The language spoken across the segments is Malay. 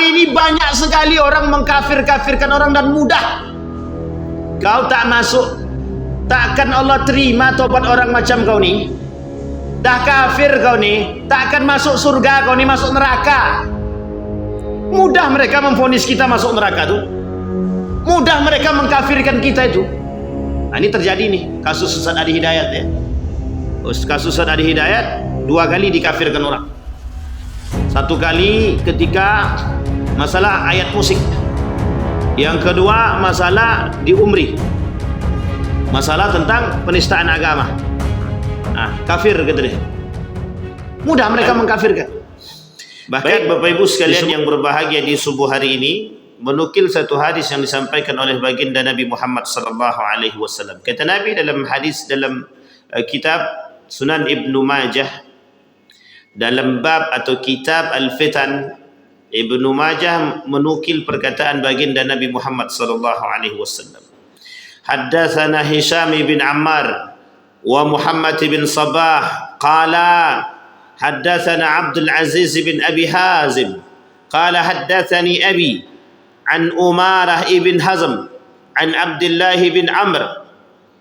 Hari ini banyak sekali orang mengkafir-kafirkan orang dan mudah. Kau tak masuk, takkan Allah terima tobat orang macam kau ni. Dah kafir kau ni, takkan masuk surga kau ni, masuk neraka. Mudah mereka memvonis kita masuk neraka tu. Mudah mereka mengkafirkan kita itu. Nah, ini terjadi nih kasus Ustaz Adi Hidayat ya. Kasus Ustaz Adi Hidayat 2 kali dikafirkan orang. 1 kali ketika masalah ayat musik. Yang kedua masalah di Umri. Masalah tentang penistaan agama. Nah, kafir kata dia. Mudah mereka mengkafirkan. Bahkan Bapak Ibu sekalian yang berbahagia di subuh hari ini, menukil satu hadis yang disampaikan oleh baginda Nabi Muhammad sallallahu alaihi wasallam. Kata Nabi dalam hadis dalam kitab Sunan Ibnu Majah, dalam bab atau kitab Al-Fitan, Ibnu Majah menukil perkataan baginda Nabi Muhammad sallallahu alaihi wasallam. Haddatsana Hisham bin Ammar wa Muhammad bin Sabah qala haddatsana Abdul Aziz bin Abi Hazim qala haddatsani Abi an Umarah ibn Hazm an Abdullah bin Amr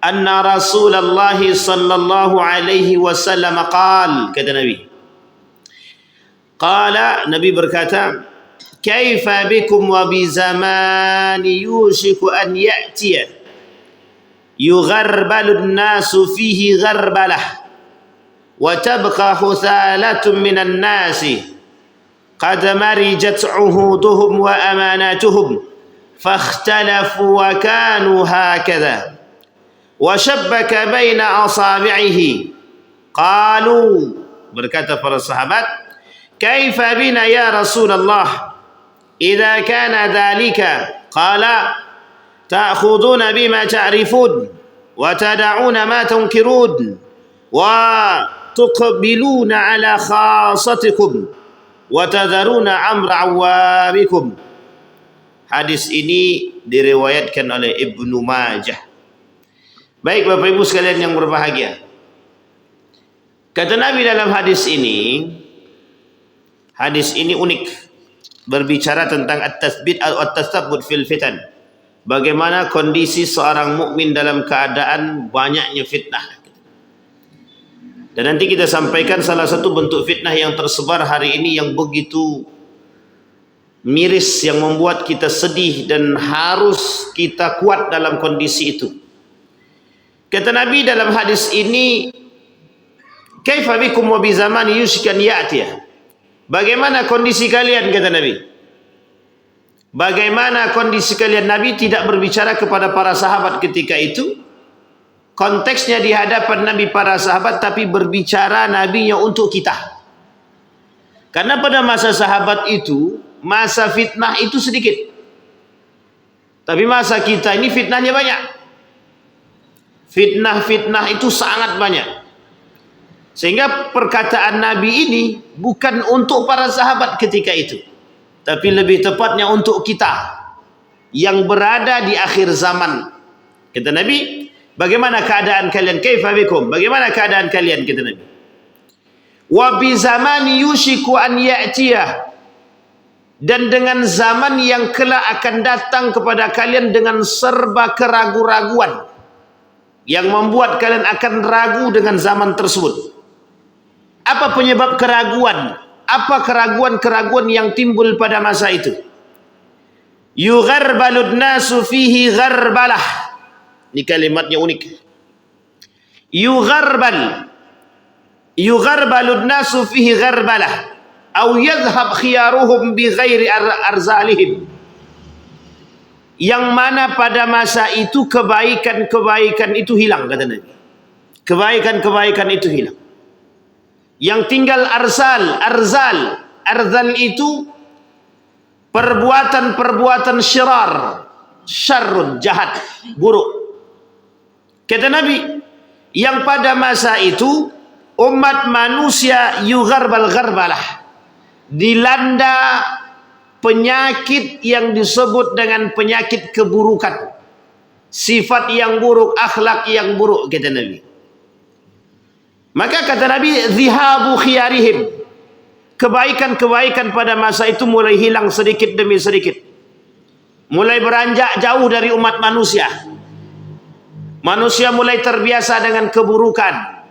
anna Rasulullah sallallahu alaihi wasallam qala, kata Nabi, qala, Nabi berkata, kaifa bikum wa bi zamani yushiku an ya'tiya yugharbalu an-nasu fihi gharbalah wa tabqa huthalatun minan nasi qad marijat uhuduhum wa amanatuhum fakhtalafu wa kanu hakadha wa shabbaka baina asabi'ihi. Qalu, berkata para sahabat, kaifa bina ya Rasulullah idza kana dhalika? Qala ta'khuduna bima ta'rifun wa tad'una ma tunkirun wa tuqbiluna ala khasatikum wa tadharuna amra awamikum. Hadis ini diriwayatkan oleh Ibnu Majah. Baik Bapak Ibu sekalian yang berbahagia, kata Nabi dalam hadis ini unik, berbicara tentang at-tathbit atau at-tathabbut fil fitan. Bagaimana kondisi seorang mukmin dalam keadaan banyaknya fitnah. Dan nanti kita sampaikan salah satu bentuk fitnah yang tersebar hari ini yang begitu miris, yang membuat kita sedih dan harus kita kuat dalam kondisi itu. Kata Nabi dalam hadis ini, kaifa bikum wa bi zamani yushkan ya'tiya. Bagaimana kondisi kalian, kata Nabi. Bagaimana kondisi kalian? Nabi tidak berbicara kepada para sahabat ketika itu. Konteksnya di hadapan Nabi para sahabat, tapi berbicara Nabinya untuk kita. Karena pada masa sahabat itu, masa fitnah itu sedikit. Tapi masa kita ini fitnahnya banyak. Fitnah-fitnah itu sangat banyak. Sehingga perkataan Nabi ini bukan untuk para sahabat ketika itu, tapi lebih tepatnya untuk kita yang berada di akhir zaman. Kata Nabi, bagaimana keadaan kalian? Kaifa bikum? Bagaimana keadaan kalian? Kata Nabi. Wa bi zamani yushiku an ya'tiyah. Dan dengan zaman yang kelak akan datang kepada kalian dengan serba keraguan-raguan, yang membuat kalian akan ragu dengan zaman tersebut. Apa penyebab keraguan? Apa keraguan-keraguan yang timbul pada masa itu? Yugharbalud nasu fihi gharbalah. Ini kalimatnya unik. Yugharbalud nasu fihi gharbalah. Au yadhhab khiyaruhum bi ghairi arzalihim. Yang mana pada masa itu kebaikan-kebaikan itu hilang, kata Nabi. Kebaikan-kebaikan itu hilang. Yang tinggal arzal itu perbuatan-perbuatan syarrun, jahat, buruk. Kata Nabi, yang pada masa itu umat manusia yugharbal gharbalah, dilanda penyakit yang disebut dengan penyakit keburukan, sifat yang buruk, akhlak yang buruk, kata Nabi. Maka kata Nabi, zihabu khiyarihim, kebaikan-kebaikan pada masa itu mulai hilang sedikit demi sedikit. Mulai beranjak jauh dari umat manusia. Manusia mulai terbiasa dengan keburukan.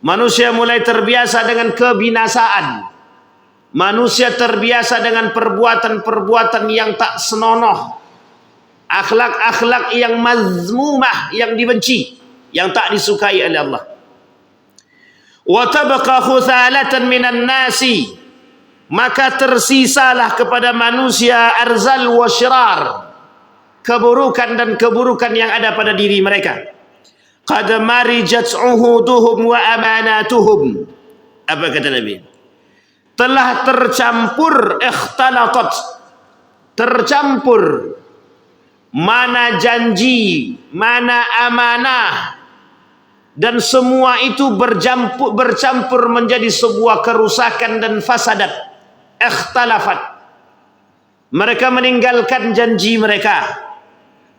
Manusia mulai terbiasa dengan kebinasaan. Manusia terbiasa dengan perbuatan-perbuatan yang tak senonoh. Akhlak-akhlak yang mazmumah, yang dibenci, yang tak disukai oleh Allah. Wa tabqa khuthalatan minan nasi, maka tersisalah kepada manusia arzal wa syirar, keburukan dan keburukan yang ada pada diri mereka. Qad marijat uhuduhum wa amanatuhum. Apa kata Nabi? Telah tercampur, ikhtalatat, tercampur, mana janji, mana amanah, dan semua itu bercampur menjadi sebuah kerusakan dan fasadat. Ikhtalafat. Mereka meninggalkan janji mereka.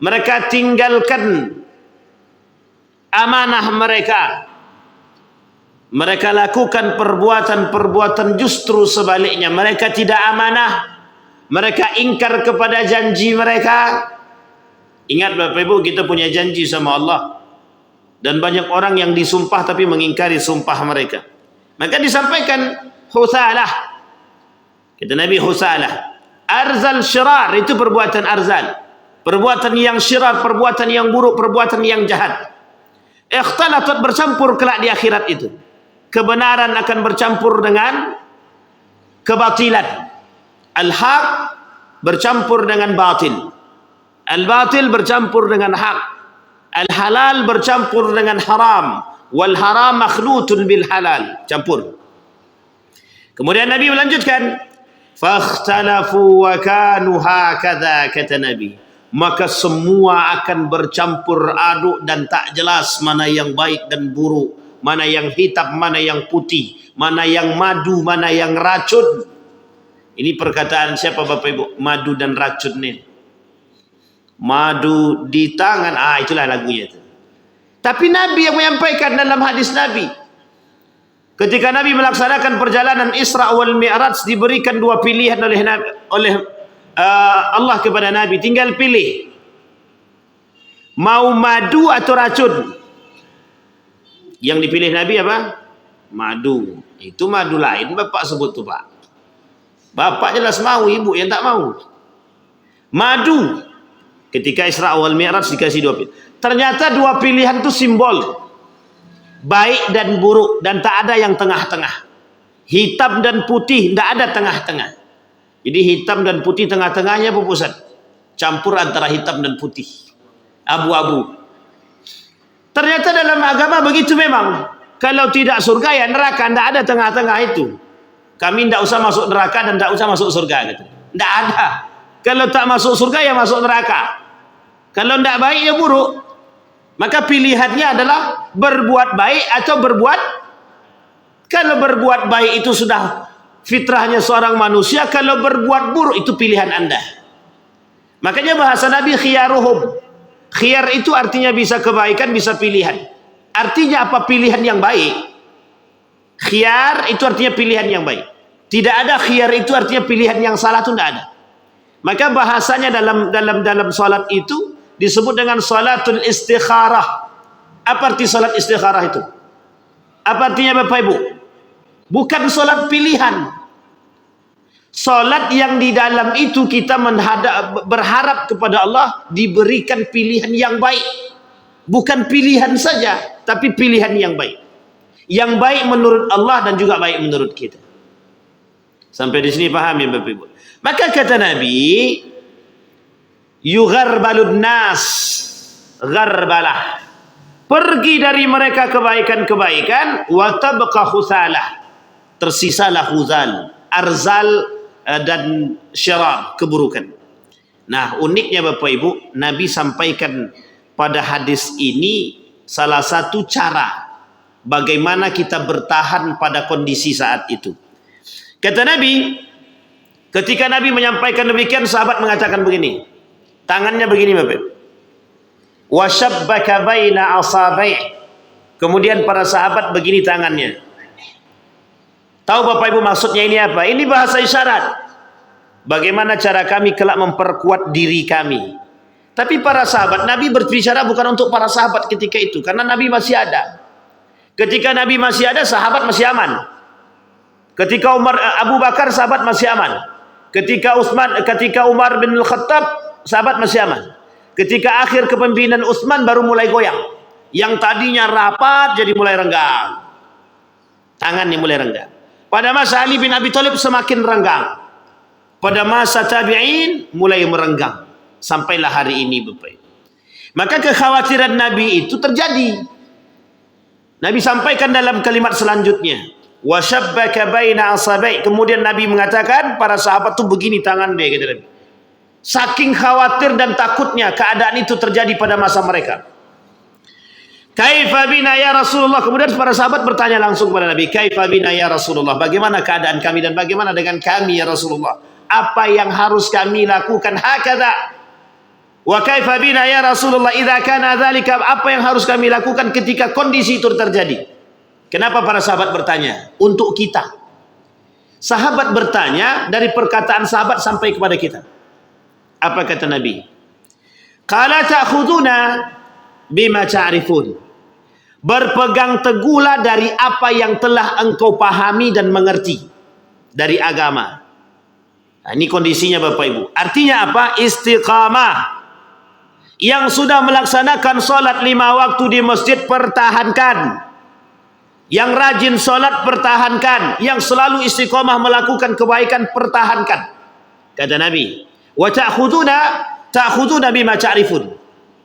Mereka tinggalkan amanah mereka. Mereka lakukan perbuatan-perbuatan justru sebaliknya. Mereka tidak amanah. Mereka ingkar kepada janji mereka. Ingat Bapak Ibu, kita punya janji sama Allah. Dan banyak orang yang disumpah tapi mengingkari sumpah mereka. Maka disampaikan husalah. Kata Nabi husalah. Arzal syirar, itu perbuatan arzal. Perbuatan yang syirar, perbuatan yang buruk, perbuatan yang jahat. Ikhtalatat, bercampur kelak di akhirat itu. Kebenaran akan bercampur dengan kebatilan. Al-haq bercampur dengan batil. Al-batil bercampur dengan hak. Al-halal bercampur dengan haram. Wal haram makhlutun bil halal. Campur. Kemudian Nabi melanjutkan, fakhtalafu wa kanu hakadha, kata Nabi. Maka semua akan bercampur aduk dan tak jelas mana yang baik dan buruk, mana yang hitam, mana yang putih, mana yang madu, mana yang racun. Ini perkataan siapa Bapak Ibu? Madu dan racun nih. Madu di tangan, itulah lagunya itu. Tapi Nabi yang menyampaikan dalam hadis Nabi, ketika Nabi melaksanakan perjalanan Isra wal Mi'raj, diberikan dua pilihan oleh Allah kepada Nabi. Tinggal pilih, mau madu atau racun. Yang dipilih Nabi apa? Madu. Itu madu lain Bapak sebut tuh Pak. Bapak jelas mau, ibu yang tak mau. Madu. Ketika Isra wal Mi'raj dikasih dua pilihan. Ternyata dua pilihan itu simbol baik dan buruk, dan tak ada yang tengah-tengah. Hitam dan putih, tidak ada tengah-tengah. Jadi hitam dan putih tengah-tengahnya pusat. Campur antara hitam dan putih. Abu-abu. Ternyata dalam agama begitu memang. Kalau tidak surga ya neraka, tidak ada tengah-tengah itu. Kami tidak usah masuk neraka dan tidak usah masuk surga. Tidak ada. Kalau tak masuk surga ya masuk neraka. Kalau tidak baik ya buruk. Maka pilihannya adalah berbuat baik atau berbuat. Kalau berbuat baik itu sudah fitrahnya seorang manusia. Kalau berbuat buruk itu pilihan Anda. Makanya bahasa Nabi khiyaruhum. Khiyar itu artinya bisa kebaikan, bisa pilihan. Artinya apa? Pilihan yang baik. Khiyar itu artinya pilihan yang baik. Tidak ada khiyar itu artinya pilihan yang salah, itu tidak ada. Maka bahasanya dalam salat itu disebut dengan salatul istikharah. Apa arti salat istikharah itu? Apa artinya Bapak Ibu? Bukan salat pilihan. Salat yang di dalam itu kita berharap kepada Allah diberikan pilihan yang baik. Bukan pilihan saja, tapi pilihan yang baik. Yang baik menurut Allah dan juga baik menurut kita. Sampai di sini paham ya Bapak Ibu? Maka kata Nabi, yugharbalun nas, gharbalah. Pergi dari mereka kebaikan-kebaikan, wa tabqa khusalah. Tersisalah khuzal, arzal dan syirar, keburukan. Nah, uniknya Bapak Ibu, Nabi sampaikan pada hadis ini salah satu cara bagaimana kita bertahan pada kondisi saat itu. Kata Nabi, ketika Nabi menyampaikan demikian, sahabat mengatakan begini. Tangannya begini Bapak. Wa shabbaka baina asabai'. Kemudian para sahabat begini tangannya. Tahu Bapak Ibu maksudnya ini apa? Ini bahasa isyarat. Bagaimana cara kami kelak memperkuat diri kami. Tapi para sahabat, Nabi berbicara bukan untuk para sahabat ketika itu. Karena Nabi masih ada. Ketika Nabi masih ada, sahabat masih aman. Ketika Abu Bakar, sahabat masih aman. Ketika Umar bin Al-Khattab, sahabat masih aman. Ketika akhir kepemimpinan Utsman baru mulai goyang. Yang tadinya rapat jadi mulai renggang. Tangannya mulai renggang. Pada masa Ali bin Abi Thalib semakin renggang. Pada masa tabi'in mulai merenggang. Sampailah hari ini Bapak. Maka kekhawatiran Nabi itu terjadi. Nabi sampaikan dalam kalimat selanjutnya. Wa syabbaka baina asabai. Kemudian Nabi mengatakan para sahabat itu begini tangan dia kata Nabi. Saking khawatir dan takutnya keadaan itu terjadi pada masa mereka. Kaifa bina ya Rasulullah. Kemudian para sahabat bertanya langsung kepada Nabi. Kaifa bina ya Rasulullah. Bagaimana keadaan kami dan bagaimana dengan kami ya Rasulullah. Apa yang harus kami lakukan hakadha. Wa kaifa bina ya Rasulullah idza kana dzalika. Apa yang harus kami lakukan ketika kondisi itu terjadi. Kenapa para sahabat bertanya? Untuk kita. Sahabat bertanya dari perkataan sahabat sampai kepada kita. Apa kata Nabi? Qala ta'khuduna bima ta'rifun. Berpegang teguhlah dari apa yang telah engkau pahami dan mengerti dari agama. Nah, ini kondisinya Bapak Ibu. Artinya apa? Istiqamah. Yang sudah melaksanakan sholat 5 waktu di masjid, pertahankan. Yang rajin sholat, pertahankan. Yang selalu istiqamah melakukan kebaikan, pertahankan. Kata Nabi, wa ta'khuduna bima ta'rifun.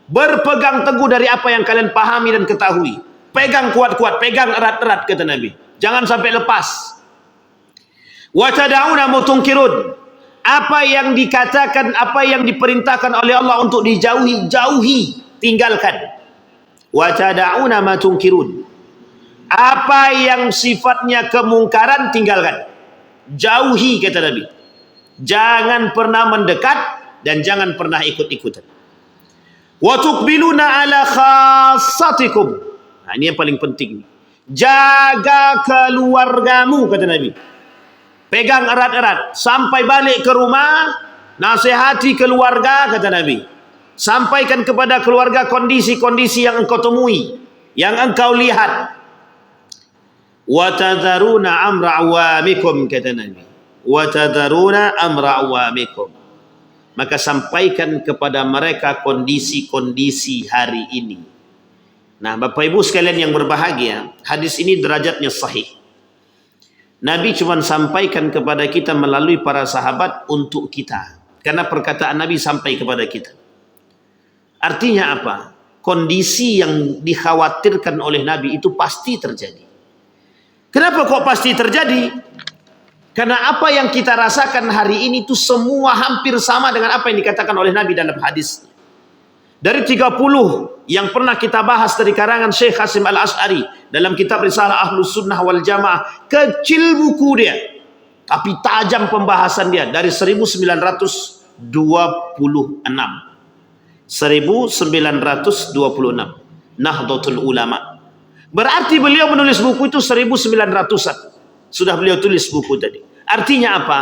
Berpegang teguh dari apa yang kalian pahami dan ketahui. Pegang kuat-kuat, pegang erat-erat kata Nabi. Jangan sampai lepas. Wa tad'una mutunkirun. Apa yang dikatakan, apa yang diperintahkan oleh Allah untuk dijauhi, jauhi, tinggalkan. Wa tad'una ma tunkirun. Apa yang sifatnya kemungkaran, tinggalkan. Jauhi kata Nabi. Jangan pernah mendekat dan jangan pernah ikut-ikutan. Wa tuqbiluna ala khassatikum. Nah, ini yang paling penting. Jaga keluargamu kata Nabi. Pegang erat-erat sampai balik ke rumah, nasihati keluarga kata Nabi. Sampaikan kepada keluarga kondisi-kondisi yang engkau temui, yang engkau lihat. Wa tadharuna amra awamikum kata Nabi. Wa tadharuna amra awamikum. Maka sampaikan kepada mereka kondisi-kondisi hari ini. Nah, Bapak Ibu sekalian yang berbahagia, hadis ini derajatnya sahih. Nabi cuma sampaikan kepada kita melalui para sahabat untuk kita. Karena perkataan Nabi sampai kepada kita. Artinya apa? Kondisi yang dikhawatirkan oleh Nabi itu pasti terjadi. Kenapa kok pasti terjadi? Karena apa yang kita rasakan hari ini itu semua hampir sama dengan apa yang dikatakan oleh Nabi dalam hadis. Dari 30 yang pernah kita bahas dari karangan Syekh Hasim Al-Ash'ari dalam kitab Risalah Ahlus Sunnah wal Jamaah, kecil buku dia tapi tajam pembahasan dia dari 1926 Nahdlatul Ulama. Berarti beliau menulis buku itu 1900-an. Sudah beliau tulis buku tadi. Artinya apa?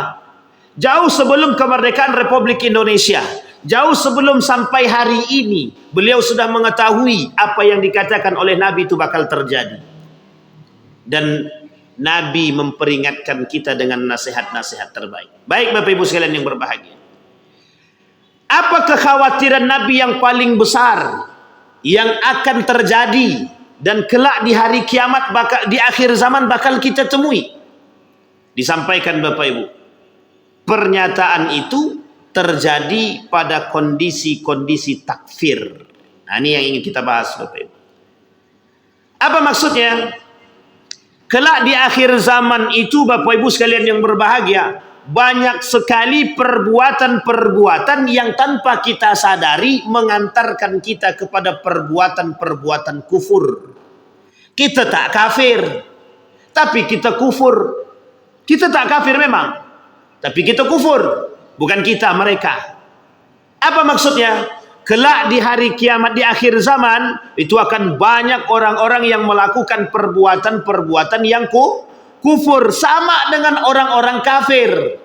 Jauh sebelum kemerdekaan Republik Indonesia, jauh sebelum sampai hari ini, beliau sudah mengetahui apa yang dikatakan oleh Nabi itu bakal terjadi. Dan Nabi memperingatkan kita dengan nasihat-nasihat terbaik. Baik Bapak Ibu sekalian yang berbahagia. Apa kekhawatiran Nabi yang paling besar yang akan terjadi dan kelak di hari kiamat, bakal di akhir zaman bakal kita temui? Disampaikan Bapak Ibu. Pernyataan itu terjadi pada kondisi-kondisi takfir. Nah, ini yang ingin kita bahas Bapak Ibu. Apa maksudnya? Kelak di akhir zaman itu Bapak Ibu sekalian yang berbahagia, banyak sekali perbuatan-perbuatan yang tanpa kita sadari mengantarkan kita kepada perbuatan-perbuatan kufur. Kita tak kafir, tapi kita kufur. Kita tak kafir memang, tapi kita kufur. Bukan kita, mereka. Apa maksudnya? Kelak di hari kiamat, di akhir zaman, itu akan banyak orang-orang yang melakukan perbuatan-perbuatan yang kufur, sama dengan orang-orang kafir.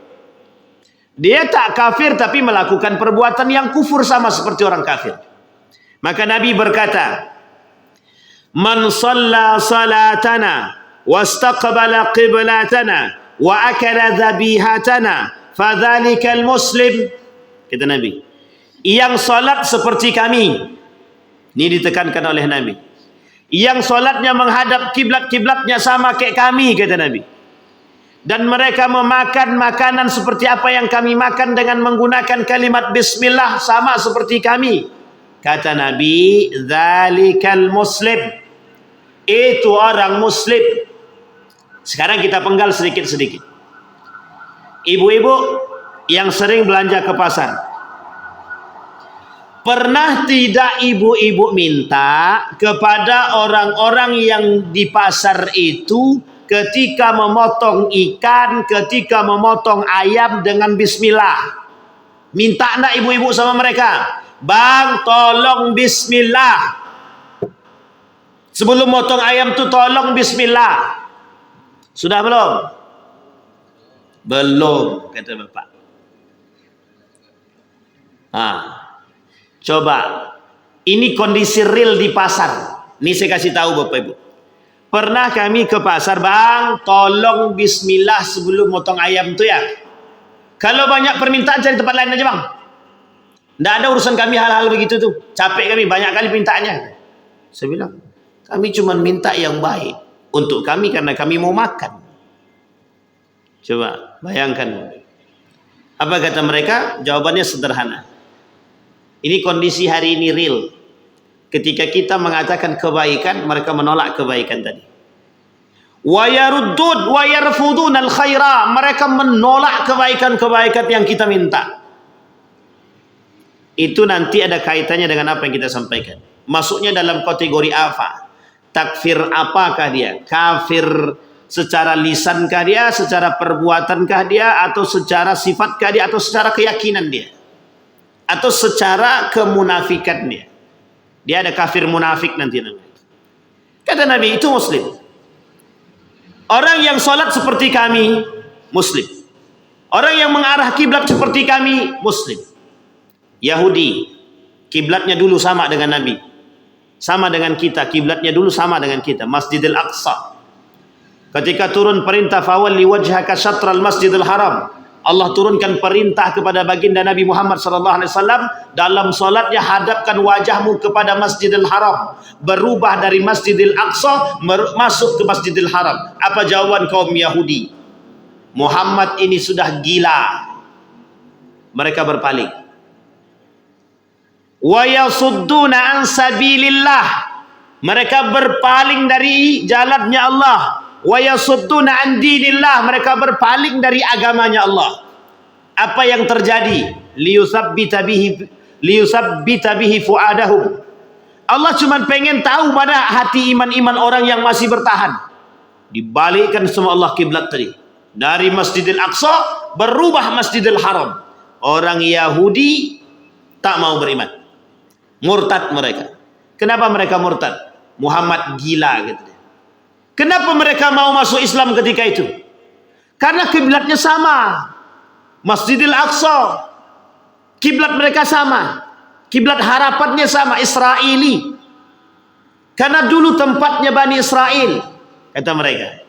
Dia tak kafir tapi melakukan perbuatan yang kufur, sama seperti orang kafir. Maka Nabi berkata, "Man shalla salatana wastaqbala qiblatana wa akala dhabihatana fadzalikal muslim." Kata Nabi, yang salat seperti kami. Ini ditekankan oleh Nabi. Yang salatnya menghadap kiblat-kiblatnya sama kayak kami, kata Nabi. Dan mereka memakan makanan seperti apa yang kami makan dengan menggunakan kalimat bismillah, sama seperti kami. Kata Nabi, "Dzalikal muslim." Itu orang muslim. Sekarang kita penggal sedikit-sedikit. Ibu-ibu yang sering belanja ke pasar, pernah tidak ibu-ibu minta kepada orang-orang yang di pasar itu ketika memotong ikan, ketika memotong ayam dengan bismillah? Minta enggak ibu-ibu sama mereka? "Bang, tolong bismillah. Sebelum motong ayam tu tolong bismillah." Sudah belum? Belum, kata bapak. Coba, ini kondisi real di pasar. Ini saya kasih tahu Bapak Ibu. Pernah kami ke pasar, "Bang, tolong bismillah sebelum motong ayam tu ya." Kalau banyak permintaan cari tempat lain aja bang. Tidak ada urusan kami hal-hal begitu tuh. Capek kami, banyak kali permintaannya. Saya bilang, kami cuma minta yang baik untuk kami karena kami mau makan. Coba bayangkan. Apa kata mereka? Jawabannya sederhana. Ini kondisi hari ini real. Ketika kita mengatakan kebaikan, mereka menolak kebaikan tadi. Wa yaruddud wa yarfudun al-khaira. Mereka menolak kebaikan-kebaikan yang kita minta. Itu nanti ada kaitannya dengan apa yang kita sampaikan. Masuknya dalam kategori apa? Takfir apakah dia? Kafir secara lisankah dia, secara perbuatankah dia, atau secara sifatkah dia, atau secara keyakinan dia, atau secara kemunafikan dia. Dia ada kafir munafik nanti namanya. Kata Nabi, itu muslim. Orang yang sholat seperti kami, muslim. Orang yang mengarah kiblat seperti kami, muslim. Yahudi, kiblatnya dulu sama dengan Nabi, sama dengan kita, kiblatnya dulu sama dengan kita, Masjidil Aqsa. Ketika turun perintah fawalli wajhaka syatral Masjidil Haram, Allah turunkan perintah kepada baginda Nabi Muhammad SAW dalam solatnya, hadapkan wajahmu kepada Masjidil Haram. Berubah dari Masjidil Aqsa masuk ke Masjidil Haram. Apa jawaban kaum Yahudi? Muhammad ini sudah gila. Mereka berpaling. Wa yasudduna an sabilillah. Mereka berpaling dari jalannya Allah. Wa yasudduna an dinillah. Mereka berpaling dari agamanya Allah. Apa yang terjadi? Liyusabbita bihi fuadahum. Allah cuma pengen tahu mana hati iman-iman orang yang masih bertahan. Dibalikkan semua Allah kiblat tadi. Dari Masjidil Aqsa berubah Masjidil Haram. Orang Yahudi tak mau beriman. Murtad mereka. Kenapa mereka murtad? Muhammad gila gitu. Kenapa mereka mau masuk Islam ketika itu? Karena kiblatnya sama. Masjidil Aqsa, kiblat mereka sama. Kiblat harapannya sama, Israeli. Karena dulu tempatnya Bani Israel, kata mereka.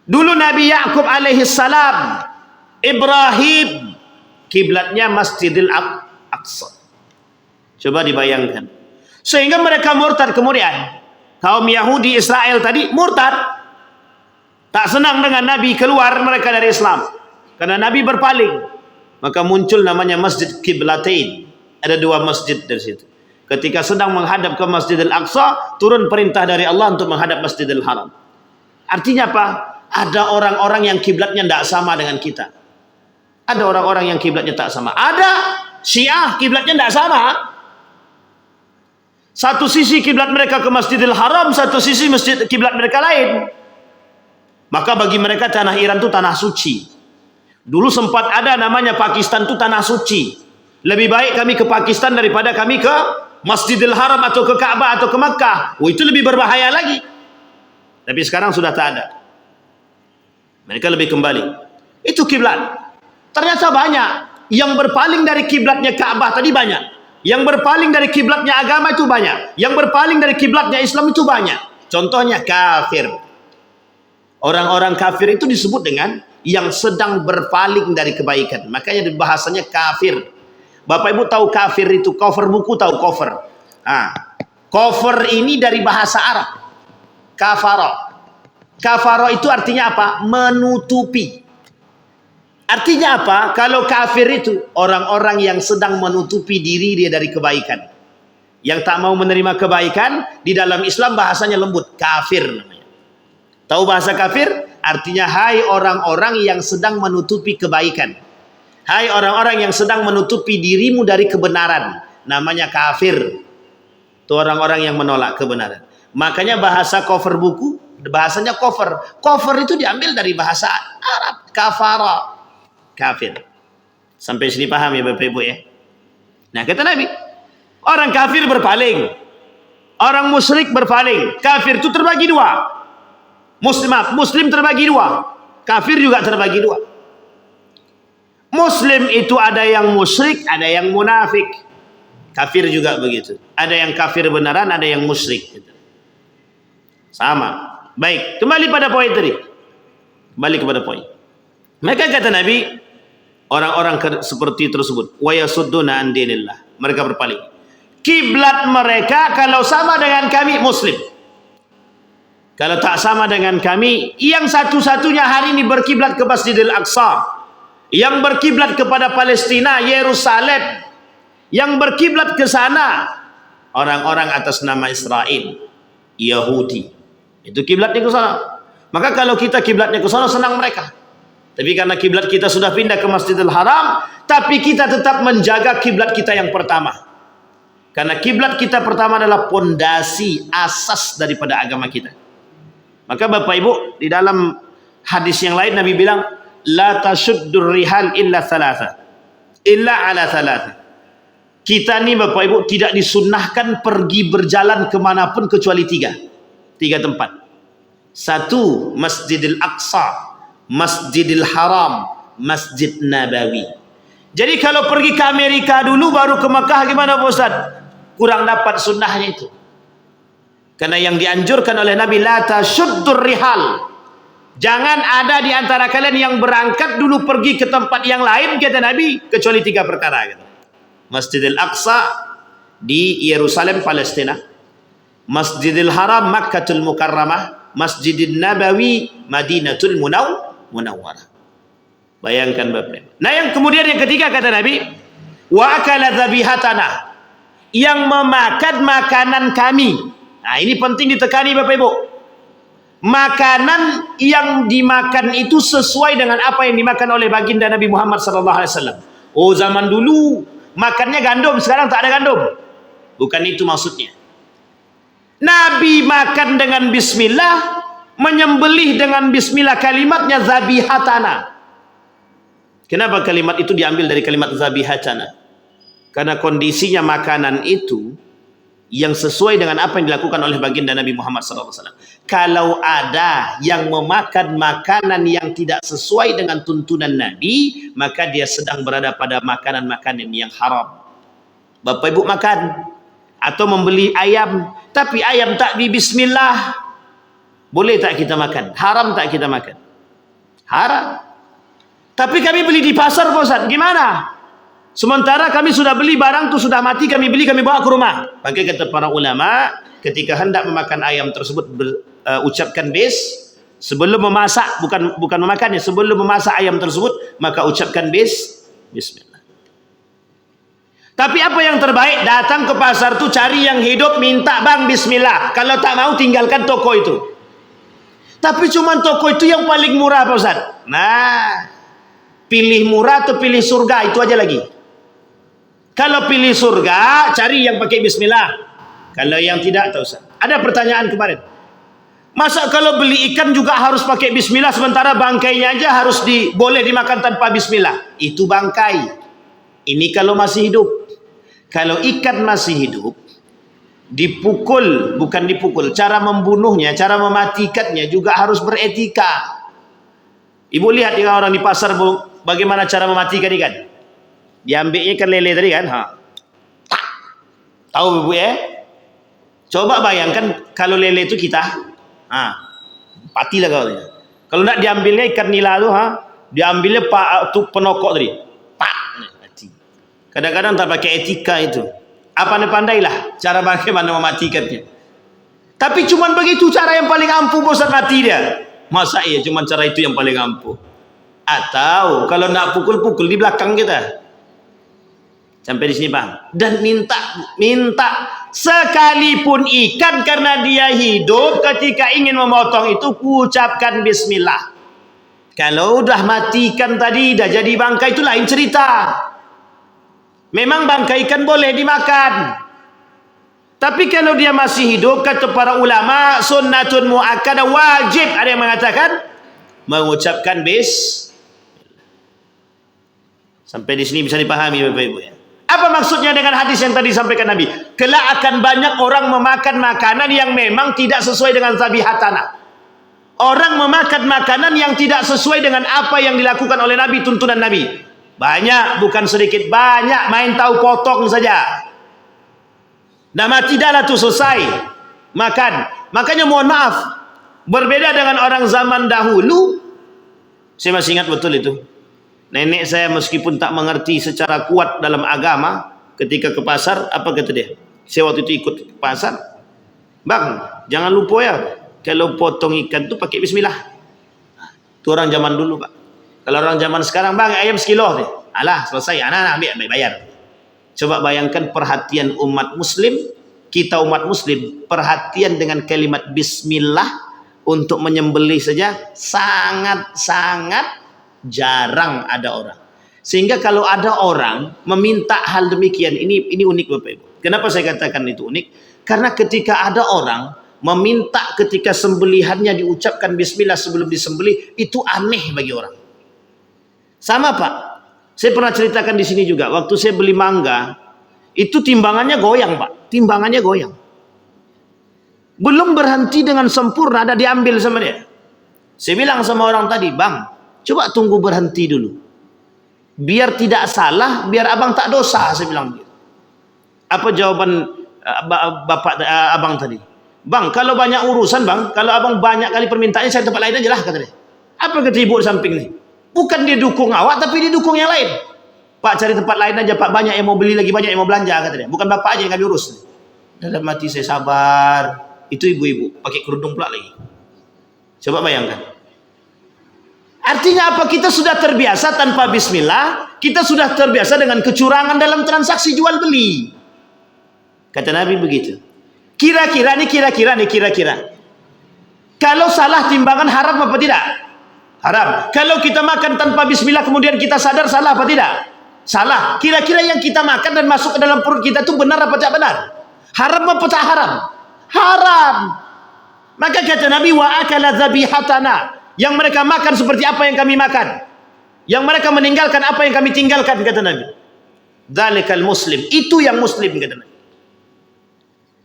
Dulu Nabi Ya'qub alaihi salam, Ibrahim, kiblatnya Masjidil Aqsa. Coba dibayangkan. Sehingga mereka murtad kemudian. Kaum Yahudi Israel tadi murtad. Tak senang dengan Nabi, keluar mereka dari Islam. Karena Nabi berpaling. Maka muncul namanya Masjid Qiblatain. Ada dua masjid dari situ. Ketika sedang menghadap ke Masjidil Aqsa, turun perintah dari Allah untuk menghadap Masjidil Haram. Artinya apa? Ada orang-orang yang kiblatnya tidak sama dengan kita. Ada orang-orang yang kiblatnya tak sama. Ada Syiah kiblatnya tidak sama. Satu sisi kiblat mereka ke Masjidil Haram, satu sisi masjid kiblat mereka lain. Maka bagi mereka tanah Iran itu tanah suci. Dulu sempat ada namanya Pakistan itu tanah suci. Lebih baik kami ke Pakistan daripada kami ke Masjidil Haram atau ke Ka'bah atau ke Makkah. Oh, itu lebih berbahaya lagi. Tapi sekarang sudah tak ada. Mereka lebih kembali. Itu kiblat. Ternyata banyak yang berpaling dari kiblatnya Ka'bah tadi banyak. Yang berpaling dari kiblatnya agama itu banyak. Yang berpaling dari kiblatnya Islam itu banyak. Contohnya kafir. Orang-orang kafir itu disebut dengan yang sedang berpaling dari kebaikan. Makanya bahasanya kafir. Bapak Ibu tahu kafir itu, cover buku tahu cover. Cover ini dari bahasa Arab. Kafaro. Kafaro itu artinya apa? Menutupi. Artinya apa? Kalau kafir itu orang-orang yang sedang menutupi diri dia dari kebaikan. Yang tak mau menerima kebaikan, di dalam Islam bahasanya lembut, kafir namanya. Tahu bahasa kafir? Artinya hai orang-orang yang sedang menutupi kebaikan. Hai orang-orang yang sedang menutupi dirimu dari kebenaran. Namanya kafir. Itu orang-orang yang menolak kebenaran. Makanya bahasa cover buku, bahasanya cover. Cover itu diambil dari bahasa Arab. Kafara. Kafir. Sampai sini paham ya Bapak Ibu ya? Nah kata Nabi, orang kafir berpaling. Orang musyrik berpaling. Kafir itu terbagi dua. Muslim terbagi dua. Kafir juga terbagi dua. Muslim itu ada yang musyrik, ada yang munafik. Kafir juga begitu. Ada yang kafir beneran, ada yang musyrik. Sama. Baik, kembali pada poin tadi. Kembali kepada poin. Maka kata Nabi, orang-orang seperti tersebut, wa yasudduna an dinillah. Mereka berpaling. Kiblat mereka kalau sama dengan kami Muslim. Kalau tak sama dengan kami, yang satu-satunya hari ini berkiblat ke Masjidil Aqsa, yang berkiblat kepada Palestina, Yerusalem, yang berkiblat ke sana orang-orang atas nama Israel, Yahudi. Itu kiblatnya ke sana. Maka kalau kita kiblatnya ke sana, senang mereka. Tapi karena kiblat kita sudah pindah ke Masjidil Haram, tapi kita tetap menjaga kiblat kita yang pertama. Karena kiblat kita pertama adalah pondasi asas daripada agama kita. Maka Bapak Ibu, di dalam hadis yang lain Nabi bilang, la tashuddur rihal illa thalatha. Illa ala thalatha. Kita ni Bapak Ibu tidak disunnahkan pergi berjalan kemanapun kecuali tiga tempat. Satu, Masjidil Aqsa, Masjidil Haram, Masjid Nabawi. Jadi kalau pergi ke Amerika dulu baru ke Mekah gimana Pak Ustaz? Kurang dapat sunnahnya itu. Karena yang dianjurkan oleh Nabi, la tashuddur rihal. Jangan ada di antara kalian yang berangkat dulu pergi ke tempat yang lain, kata Nabi, kecuali tiga perkara. Kata. Masjidil Aqsa di Yerusalem, Palestina. Masjidil Haram, Makkatul Mukarramah. Masjidil Nabawi, Madinatul Munawwarah. Bayangkan Bapak. Nah yang kemudian yang ketiga kata Nabi, wa akala dhabihatana, yang memakan makanan kami. Nah ini penting ditekani Bapak Ibu. Makanan yang dimakan itu sesuai dengan apa yang dimakan oleh baginda Nabi Muhammad SAW. Oh zaman dulu makannya gandum, sekarang tak ada gandum. Bukan itu maksudnya. Nabi makan dengan bismillah, menyembelih dengan bismillah, kalimatnya zabihatana. Kenapa kalimat itu diambil dari kalimat zabihatana? Karena kondisinya makanan itu yang sesuai dengan apa yang dilakukan oleh baginda Nabi Muhammad SAW. Kalau ada yang memakan makanan yang tidak sesuai dengan tuntunan Nabi, maka dia sedang berada pada makanan-makanan yang haram. Bapak Ibu makan atau membeli ayam, tapi ayam tak di bismillah, boleh tak kita makan? Haram tak kita makan? Haram. Tapi kami beli di pasar Pak Ustaz, gimana? Sementara kami sudah beli barang itu sudah mati, kami beli, kami bawa ke rumah. Maka kata para ulama, ketika hendak memakan ayam tersebut, ucapkan bis sebelum memasak, bukan memakannya, sebelum memasak ayam tersebut, maka ucapkan bismillah. Tapi apa yang terbaik? Datang ke pasar tuh cari yang hidup, minta bang bismillah. Kalau tak mau tinggalkan toko itu. Tapi cuma toko itu yang paling murah Pak Ustaz. Nah, pilih murah atau pilih surga, itu aja lagi. Kalau pilih surga, cari yang pakai bismillah. Kalau yang tidak, tak usah. Ada pertanyaan kemarin. Masa kalau beli ikan juga harus pakai bismillah, sementara bangkainya aja harus boleh dimakan tanpa bismillah? Itu bangkai. Ini kalau masih hidup. Kalau ikan masih hidup, dipukul, bukan dipukul, cara membunuhnya, cara mematikannya juga harus beretika. Ibu lihat orang di pasar, Bu, bagaimana cara mematikan ikan. Diambilnya ikan lele tadi kan, tak. Tahu Bu ya? Coba bayangkan kalau lele itu kita, patilah kau. Kalau nak diambilnya ikan nila tu, diambilnya pak tu penokok tadi, pak, mati. Kadang-kadang tak pakai etika itu. Apa anda pandailah cara bagaimana mematikannya. Tapi cuma begitu cara yang paling ampuh bosan mati dia. Masa iya cuma cara itu yang paling ampuh? Atau kalau nak pukul-pukul di belakang kita. Sampai di sini Bang. Dan minta sekalipun ikan karena dia hidup ketika ingin memotong itu ucapkan bismillah. Kalau udah matikan tadi dah jadi bangkai itu lain cerita. Memang bangkai ikan boleh dimakan. Tapi kalau dia masih hidup, kata para ulama, sunnatun muakkadah, wajib ada yang mengatakan mengucapkan Sampai di sini bisa dipahami Bapak Ibu ya. Apa maksudnya dengan hadis yang tadi disampaikan Nabi? Kelak akan banyak orang memakan makanan yang memang tidak sesuai dengan tabiat tanah. Orang memakan makanan yang tidak sesuai dengan apa yang dilakukan oleh Nabi, tuntunan Nabi. Banyak, bukan sedikit, banyak, main tahu potong saja. Dah mati dah lah tu, selesai makan. Makanya mohon maaf, berbeda dengan orang zaman dahulu. Saya masih ingat betul itu. Nenek saya meskipun tak mengerti secara kuat dalam agama, ketika ke pasar, apa kata dia? Saya waktu itu ikut ke pasar. Bang, jangan lupa ya, kalau potong ikan tu pakai bismillah. Itu orang zaman dulu Pak. Kalau orang zaman sekarang, bang ayam sekilo. Alah, selesai, anak ambil bayar. Coba bayangkan perhatian umat muslim, kita umat muslim, perhatian dengan kalimat bismillah untuk menyembelih saja sangat-sangat jarang ada orang. Sehingga kalau ada orang meminta hal demikian, ini unik Bapak Ibu. Kenapa saya katakan itu unik? Karena ketika ada orang meminta ketika sembelihannya diucapkan bismillah sebelum disembelih, itu aneh bagi orang. Sama Pak, saya pernah ceritakan di sini juga. Waktu saya beli mangga, itu timbangannya goyang Pak, timbangannya goyang. Belum berhenti dengan sempurna, ada diambil sama dia. Saya bilang sama orang tadi, bang, coba tunggu berhenti dulu. Biar tidak salah, biar abang tak dosa, saya bilang. Apa jawaban abang tadi? Bang, kalau banyak urusan bang, kalau abang banyak kali permintaannya, saya tempat lain aja lah, kata dia. Apa kata ibu di samping ni? Bukan dia dukung awak, tapi dia dukung yang lain. Pak, cari tempat lain aja Pak, banyak yang mau beli lagi, banyak yang mau belanja, kata dia. Bukan bapak aja yang kami urus. Dalam hati saya sabar. Itu ibu-ibu pakai kerudung pula lagi. Coba bayangkan. Artinya apa? Kita sudah terbiasa tanpa bismillah, kita sudah terbiasa dengan kecurangan dalam transaksi jual beli. Kata Nabi begitu. Kira-kira. Kalau salah timbangan haram apa tidak? Haram. Kalau kita makan tanpa bismillah kemudian kita sadar, salah apa tidak? Salah. Kira-kira yang kita makan dan masuk ke dalam perut kita itu benar apa tidak benar? Haram apa tak haram? Haram. Maka kata Nabi, wa akala dhabihatana. Yang mereka makan seperti apa yang kami makan. Yang mereka meninggalkan apa yang kami tinggalkan, kata Nabi. Dzalikal muslim. Itu yang muslim, kata Nabi.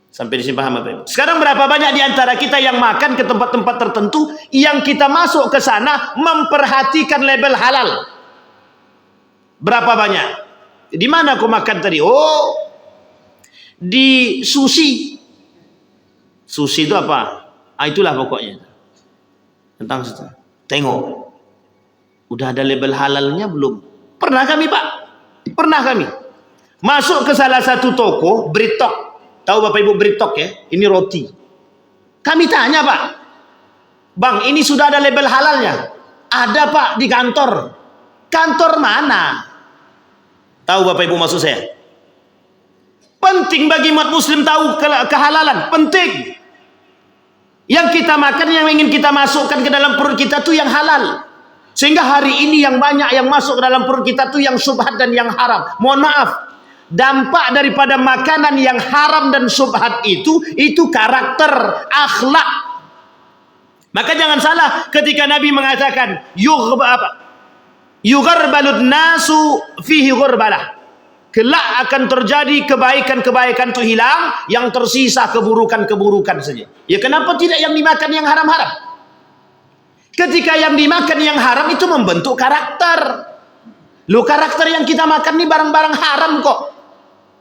Sampai di sini paham apa? Sekarang berapa banyak di antara kita yang makan ke tempat-tempat tertentu yang kita masuk ke sana memperhatikan label halal? Berapa banyak? Di mana aku makan tadi? Oh, di sushi. Sushi itu apa? Itulah pokoknya. Tentang situ. Tengok. Udah ada label halalnya belum? Pernah kami Pak. Pernah kami. Masuk ke salah satu toko, Britok. Tahu Bapak Ibu Britok ya? Ini roti. Kami tanya Pak. Bang, ini sudah ada label halalnya? Ada Pak di kantor. Kantor mana? Tahu Bapak Ibu maksud saya? Penting bagi umat muslim tahu kehalalan. Penting. Yang kita makan, yang ingin kita masukkan ke dalam perut kita itu yang halal. Sehingga hari ini yang banyak yang masuk ke dalam perut kita itu yang syubhat dan yang haram. Mohon maaf. Dampak daripada makanan yang haram dan syubhat itu karakter, akhlak. Maka jangan salah ketika Nabi mengatakan yugharbalud nasu fihi ghurbalah. Kelak akan terjadi kebaikan-kebaikan itu hilang, yang tersisa keburukan-keburukan saja. Ya kenapa tidak yang dimakan yang haram-haram? Ketika yang dimakan yang haram itu membentuk karakter. Lu karakter yang kita makan ini barang-barang haram kok.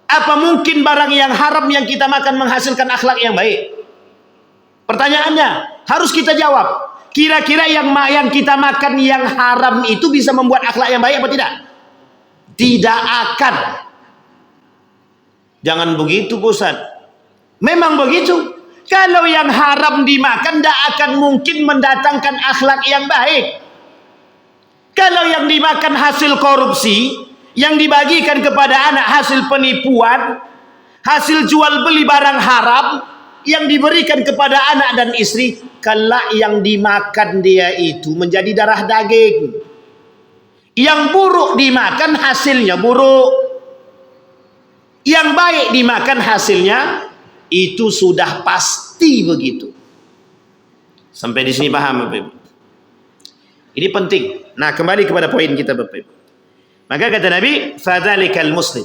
Apa mungkin barang yang haram yang kita makan menghasilkan akhlak yang baik? Pertanyaannya harus kita jawab. Kira-kira yang kita makan yang haram itu bisa membuat akhlak yang baik apa tidak? Tidak akan. Jangan begitu, Ustaz. Memang begitu. Kalau yang haram dimakan, tidak akan mungkin mendatangkan akhlak yang baik. Kalau yang dimakan hasil korupsi, yang dibagikan kepada anak hasil penipuan, hasil jual beli barang haram, yang diberikan kepada anak dan istri, kelak yang dimakan dia itu menjadi darah daging. Yang buruk dimakan hasilnya buruk. Yang baik dimakan hasilnya itu sudah pasti begitu. Sampai di sini paham Bapak Ibu? Ini penting. Nah, kembali kepada poin kita Bapak Ibu. Maka kata Nabi, fadzalikal muslim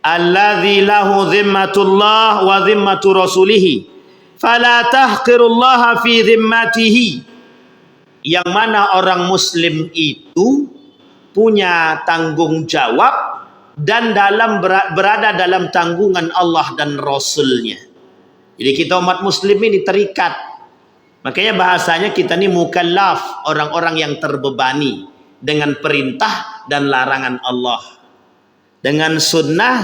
alladzi lahu dhimmatullah wa dhimmatu rasulih fala tahqirullaha fi dhimmatihi. Yang mana orang muslim itu punya tanggung jawab dan berada dalam tanggungan Allah dan Rasulnya. Jadi kita umat muslim ini terikat. Makanya bahasanya kita ini mukallaf, orang-orang yang terbebani dengan perintah dan larangan Allah, dengan sunnah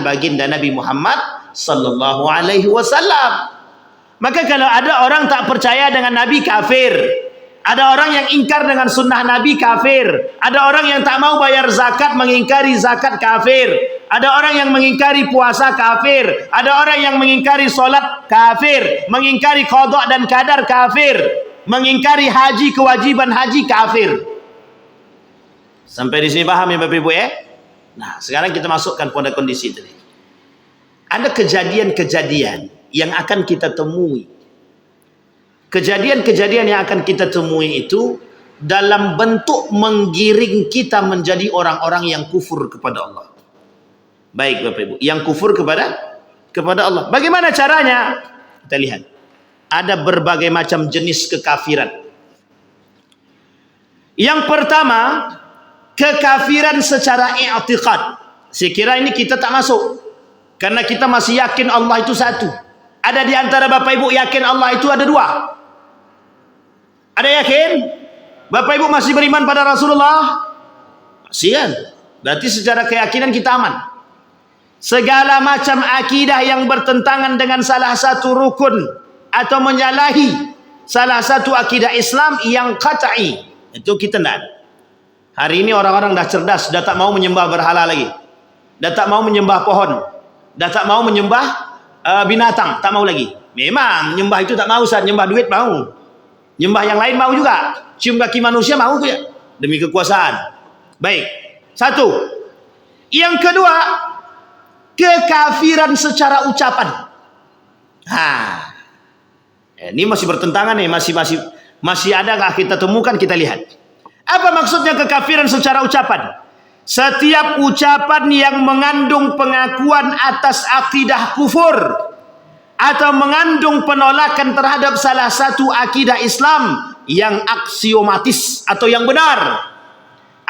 baginda Nabi Muhammad sallallahu alaihi wasallam. Maka kalau ada orang tak percaya dengan Nabi, kafir. Ada orang yang ingkar dengan sunnah Nabi, kafir. Ada orang yang tak mau bayar zakat, mengingkari zakat, kafir. Ada orang yang mengingkari puasa, kafir. Ada orang yang mengingkari solat, kafir. Mengingkari qada dan qadar, kafir. Mengingkari haji, kewajiban haji, kafir. Sampai di sini paham ya Bapak Ibu ya? Nah, sekarang kita masukkan pada kondisi tadi. Ada kejadian-kejadian yang akan kita temui. Kejadian-kejadian yang akan kita temui itu dalam bentuk menggiring kita menjadi orang-orang yang kufur kepada Allah. Baik Bapak Ibu, yang kufur kepada Allah. Bagaimana caranya? Kita lihat. Ada berbagai macam jenis kekafiran. Yang pertama, kekafiran secara i'tiqad. Saya kira ini kita tak masuk. Karena kita masih yakin Allah itu satu. Ada di antara Bapak Ibu yakin Allah itu ada dua? Ada yakin? Bapak Ibu masih beriman pada Rasulullah? Masih kan? Berarti secara keyakinan kita aman. Segala macam akidah yang bertentangan dengan salah satu rukun atau menyalahi salah satu akidah Islam yang qat'i, itu kita tidak ada. Hari ini orang-orang dah cerdas, dah tak mau menyembah berhala lagi. Dah tak mau menyembah pohon. Dah tak mau menyembah binatang, tak mau lagi. Memang menyembah itu tak mau, Ustaz. Menyembah duit mau. Nyembah yang lain mau juga. Cium kaki manusia mau juga. Demi kekuasaan. Baik. Satu. Yang kedua, kekafiran secara ucapan. Ini masih bertentangan nih. Masih adakah kita temukan, kita lihat. Apa maksudnya kekafiran secara ucapan? Setiap ucapan yang mengandung pengakuan atas akidah kufur atau mengandung penolakan terhadap salah satu akidah Islam yang aksiomatis atau yang benar,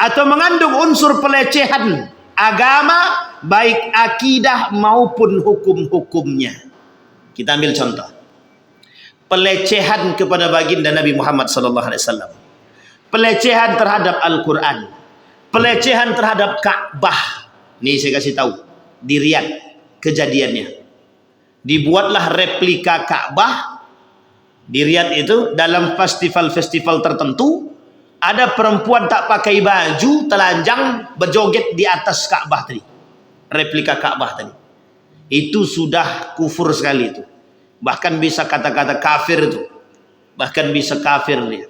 atau mengandung unsur pelecehan agama baik akidah maupun hukum-hukumnya. Kita ambil contoh. Pelecehan kepada baginda Nabi Muhammad sallallahu alaihi wasallam. Pelecehan terhadap Al-Qur'an. Pelecehan terhadap Ka'bah. Nih saya kasih tahu di Riyadh kejadiannya. Dibuatlah replika Ka'bah di Riyadh itu dalam festival-festival tertentu. Ada perempuan tak pakai baju, telanjang, berjoget di atas Ka'bah tadi. Replika Ka'bah tadi. Itu sudah kufur sekali itu. Bahkan bisa kata-kata kafir itu. Bahkan bisa kafir dia.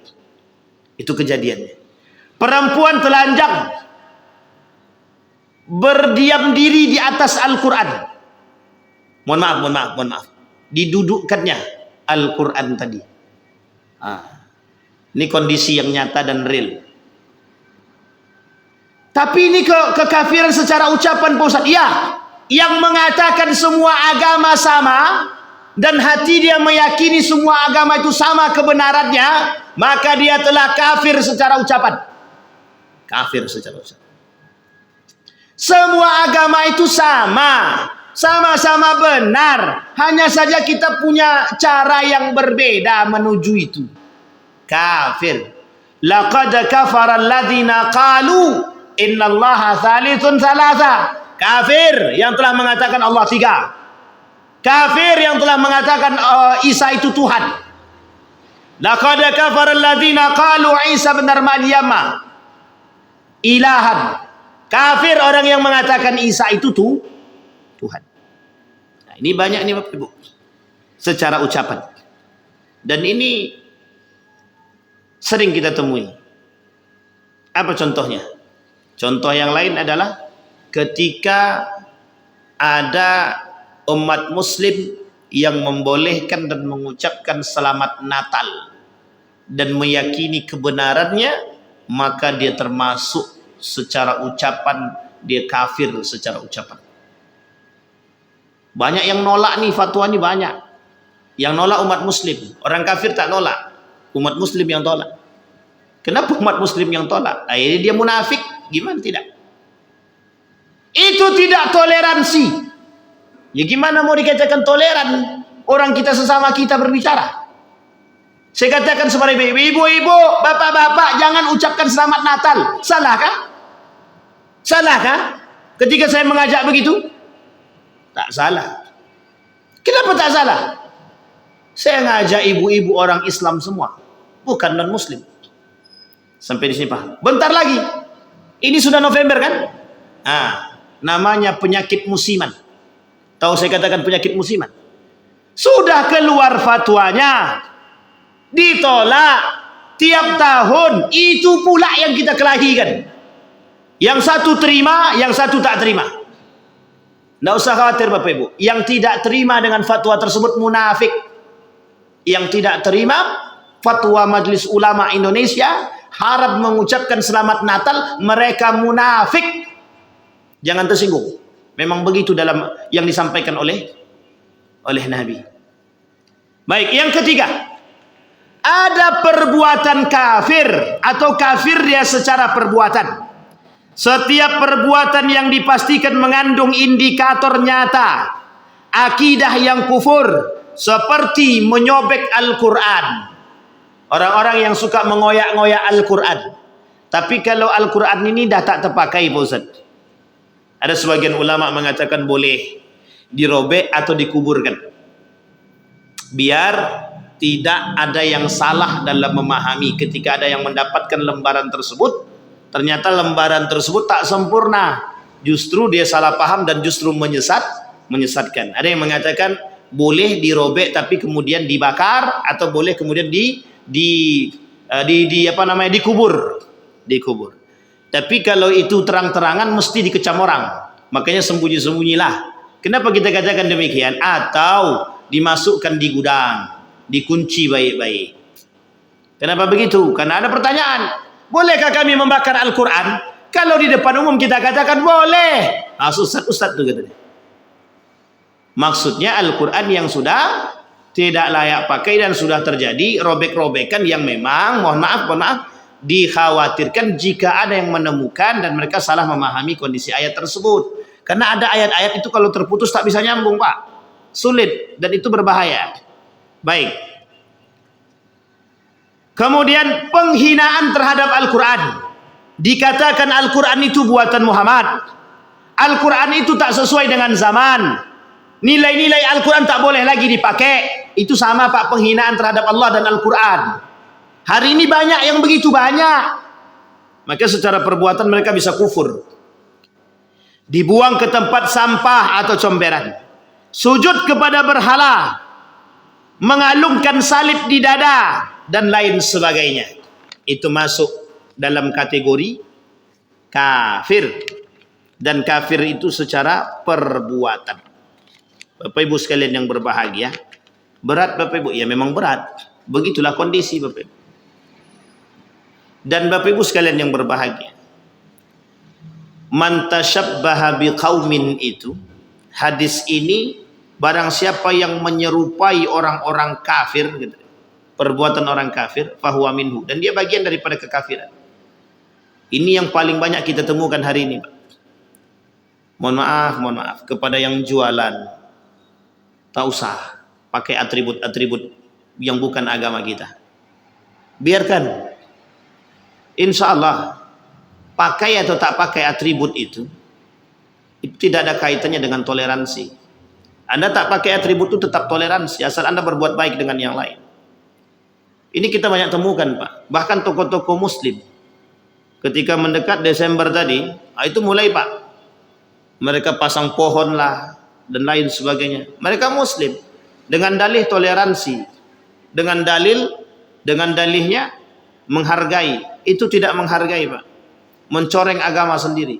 Itu kejadiannya. Perempuan telanjang berdiam diri di atas Al-Quran. Mohon maaf. Didudukkannya Al-Quran tadi. Ini kondisi yang nyata dan real. Tapi ini kekafiran secara ucapan Pak Ustaz. Ya, yang mengatakan semua agama sama, dan hati dia meyakini semua agama itu sama kebenarannya, maka dia telah kafir secara ucapan. Kafir secara ucapan. Semua agama itu sama, sama-sama benar, hanya saja kita punya cara yang berbeda menuju itu. Kafir. Laqad kafara alladzina qalu innallaha tsalitsun tsalatsa. Kafir yang telah mengatakan Allah tiga. Kafir yang telah mengatakan Isa itu Tuhan. Laqad kafara alladzina qalu Isa bin Maryam ilahan. Kafir orang yang mengatakan Isa itu Tuhan. Nah, ini banyak nih Bapak Ibu. Secara ucapan. Dan ini sering kita temui. Apa contohnya? Contoh yang lain adalah ketika ada umat muslim yang membolehkan dan mengucapkan selamat Natal dan meyakini kebenarannya, maka dia termasuk secara ucapan, dia kafir secara ucapan. Banyak yang nolak nih, fatwa nih banyak. Yang nolak umat muslim. Orang kafir tak nolak, umat muslim yang tolak. Kenapa umat muslim yang tolak? Akhirnya dia munafik. Gimana tidak? Itu tidak toleransi. Ya gimana mau dikatakan toleran orang kita sesama kita berbicara? Saya katakan kepada ibu-ibu, bapak-bapak, jangan ucapkan selamat Natal. Salahkah? Salahkah ketika saya mengajak begitu? Tak salah. Kenapa tak salah? Saya ngajak ibu-ibu orang Islam semua, bukan non-muslim. Sampai di sini paham? Bentar lagi, ini sudah November kan? Namanya penyakit musiman. Tahu saya katakan penyakit musiman? Sudah keluar fatwanya, ditolak tiap tahun. Itu pula yang kita kelahikan. Yang satu terima, yang satu tak terima. Tidak usah khawatir Bapak Ibu. Yang tidak terima dengan fatwa tersebut munafik. Yang tidak terima fatwa Majelis Ulama Indonesia harap mengucapkan selamat Natal, mereka munafik. Jangan tersinggung. Memang begitu dalam yang disampaikan oleh Nabi. Baik, yang ketiga, ada perbuatan kafir atau kafir dia secara perbuatan. Setiap perbuatan yang dipastikan mengandung indikator nyata akidah yang kufur, seperti menyobek Al-Quran. Orang-orang yang suka mengoyak-ngoyak Al-Quran. Tapi kalau Al-Quran ini dah tak terpakai Pak Ustaz. Ada sebagian ulama mengatakan boleh dirobek atau dikuburkan. Biar tidak ada yang salah dalam memahami. Ketika ada yang mendapatkan lembaran tersebut, ternyata lembaran tersebut tak sempurna. Justru dia salah paham dan justru menyesatkan. Ada yang mengatakan boleh dirobek tapi kemudian dibakar, atau boleh kemudian dikubur. Tapi kalau itu terang-terangan mesti dikecam orang. Makanya sembunyi-sembunyilah. Kenapa kita katakan demikian? Atau dimasukkan di gudang, dikunci baik-baik. Kenapa begitu? Karena ada pertanyaan. Bolehkah kami membakar Al-Quran? Kalau di depan umum kita katakan boleh. Ustaz tuh katanya. Maksudnya Al-Quran yang sudah tidak layak pakai dan sudah terjadi robek-robekan yang memang, mohon maaf, dikhawatirkan jika ada yang menemukan dan mereka salah memahami kondisi ayat tersebut. Karena ada ayat-ayat itu kalau terputus tak bisa nyambung Pak. Sulit dan itu berbahaya. Baik. Kemudian penghinaan terhadap Al-Quran. Dikatakan Al-Quran itu buatan Muhammad. Al-Quran itu tak sesuai dengan zaman. Nilai-nilai Al-Quran tak boleh lagi dipakai. Itu sama Pak, penghinaan terhadap Allah dan Al-Quran. Hari ini banyak yang begitu banyak. Maka secara perbuatan mereka bisa kufur. Dibuang ke tempat sampah atau comberan. Sujud kepada berhala. Mengalungkan salib di dada. Dan lain sebagainya. Itu masuk dalam kategori kafir. Dan kafir itu secara perbuatan. Bapak Ibu sekalian yang berbahagia. Berat Bapak Ibu? Ya memang berat. Begitulah kondisi Bapak Ibu. Dan Bapak Ibu sekalian yang berbahagia. Man tasyabbaha biqaumin itu. Hadis ini barang siapa yang menyerupai orang-orang kafir gitu, perbuatan orang kafir, fahuwa minhu, dan dia bagian daripada kekafiran. Ini yang paling banyak kita temukan hari ini, Pak. Mohon maaf kepada yang jualan, tak usah pakai atribut-atribut yang bukan agama kita. Biarkan. Insya Allah pakai atau tak pakai atribut itu tidak ada kaitannya dengan toleransi. Anda tak pakai atribut itu tetap toleransi asal Anda berbuat baik dengan yang lain. Ini kita banyak temukan, Pak. Bahkan toko-toko muslim ketika mendekat Desember tadi, itu mulai, Pak, mereka pasang pohon lah dan lain sebagainya. Mereka muslim dengan dalih toleransi, dengan dalihnya menghargai. Itu tidak menghargai, Pak. Mencoreng agama sendiri.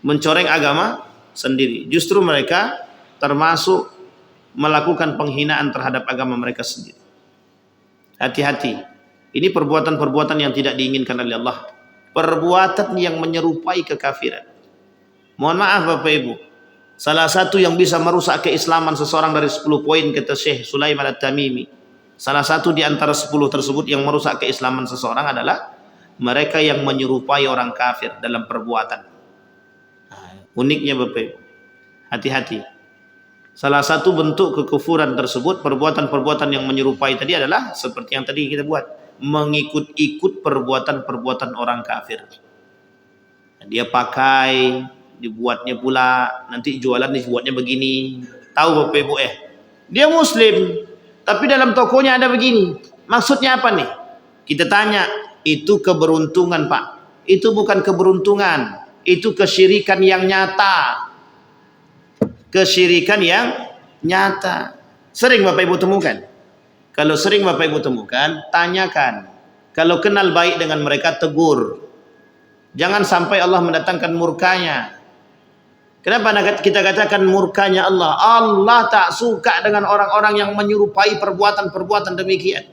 Mencoreng agama sendiri. Justru mereka termasuk melakukan penghinaan terhadap agama mereka sendiri. Hati-hati. Ini perbuatan-perbuatan yang tidak diinginkan oleh Allah. Perbuatan yang menyerupai kekafiran. Mohon maaf Bapak Ibu. Salah satu yang bisa merusak keislaman seseorang dari 10 poin kata Syekh Sulaiman At-Tamimi. Salah satu di antara 10 tersebut yang merusak keislaman seseorang adalah mereka yang menyerupai orang kafir dalam perbuatan. Uniknya Bapak Ibu, hati-hati. Salah satu bentuk kekufuran tersebut, perbuatan-perbuatan yang menyerupai tadi adalah seperti yang tadi kita buat, mengikut-ikut perbuatan-perbuatan orang kafir. Dia pakai, dibuatnya pula, nanti jualan dibuatnya begini. Tahu Bapak Ibu dia muslim, tapi dalam tokonya ada begini. Maksudnya apa nih? Kita tanya, itu keberuntungan, Pak. Itu bukan keberuntungan, itu kesyirikan yang nyata. Kesyirikan yang nyata. Sering Bapak Ibu temukan. Kalau sering Bapak Ibu temukan, tanyakan. Kalau kenal baik dengan mereka, tegur. Jangan sampai Allah mendatangkan murkanya. Kenapa kita katakan murkanya Allah? Allah tak suka dengan orang-orang yang menyerupai perbuatan-perbuatan demikian.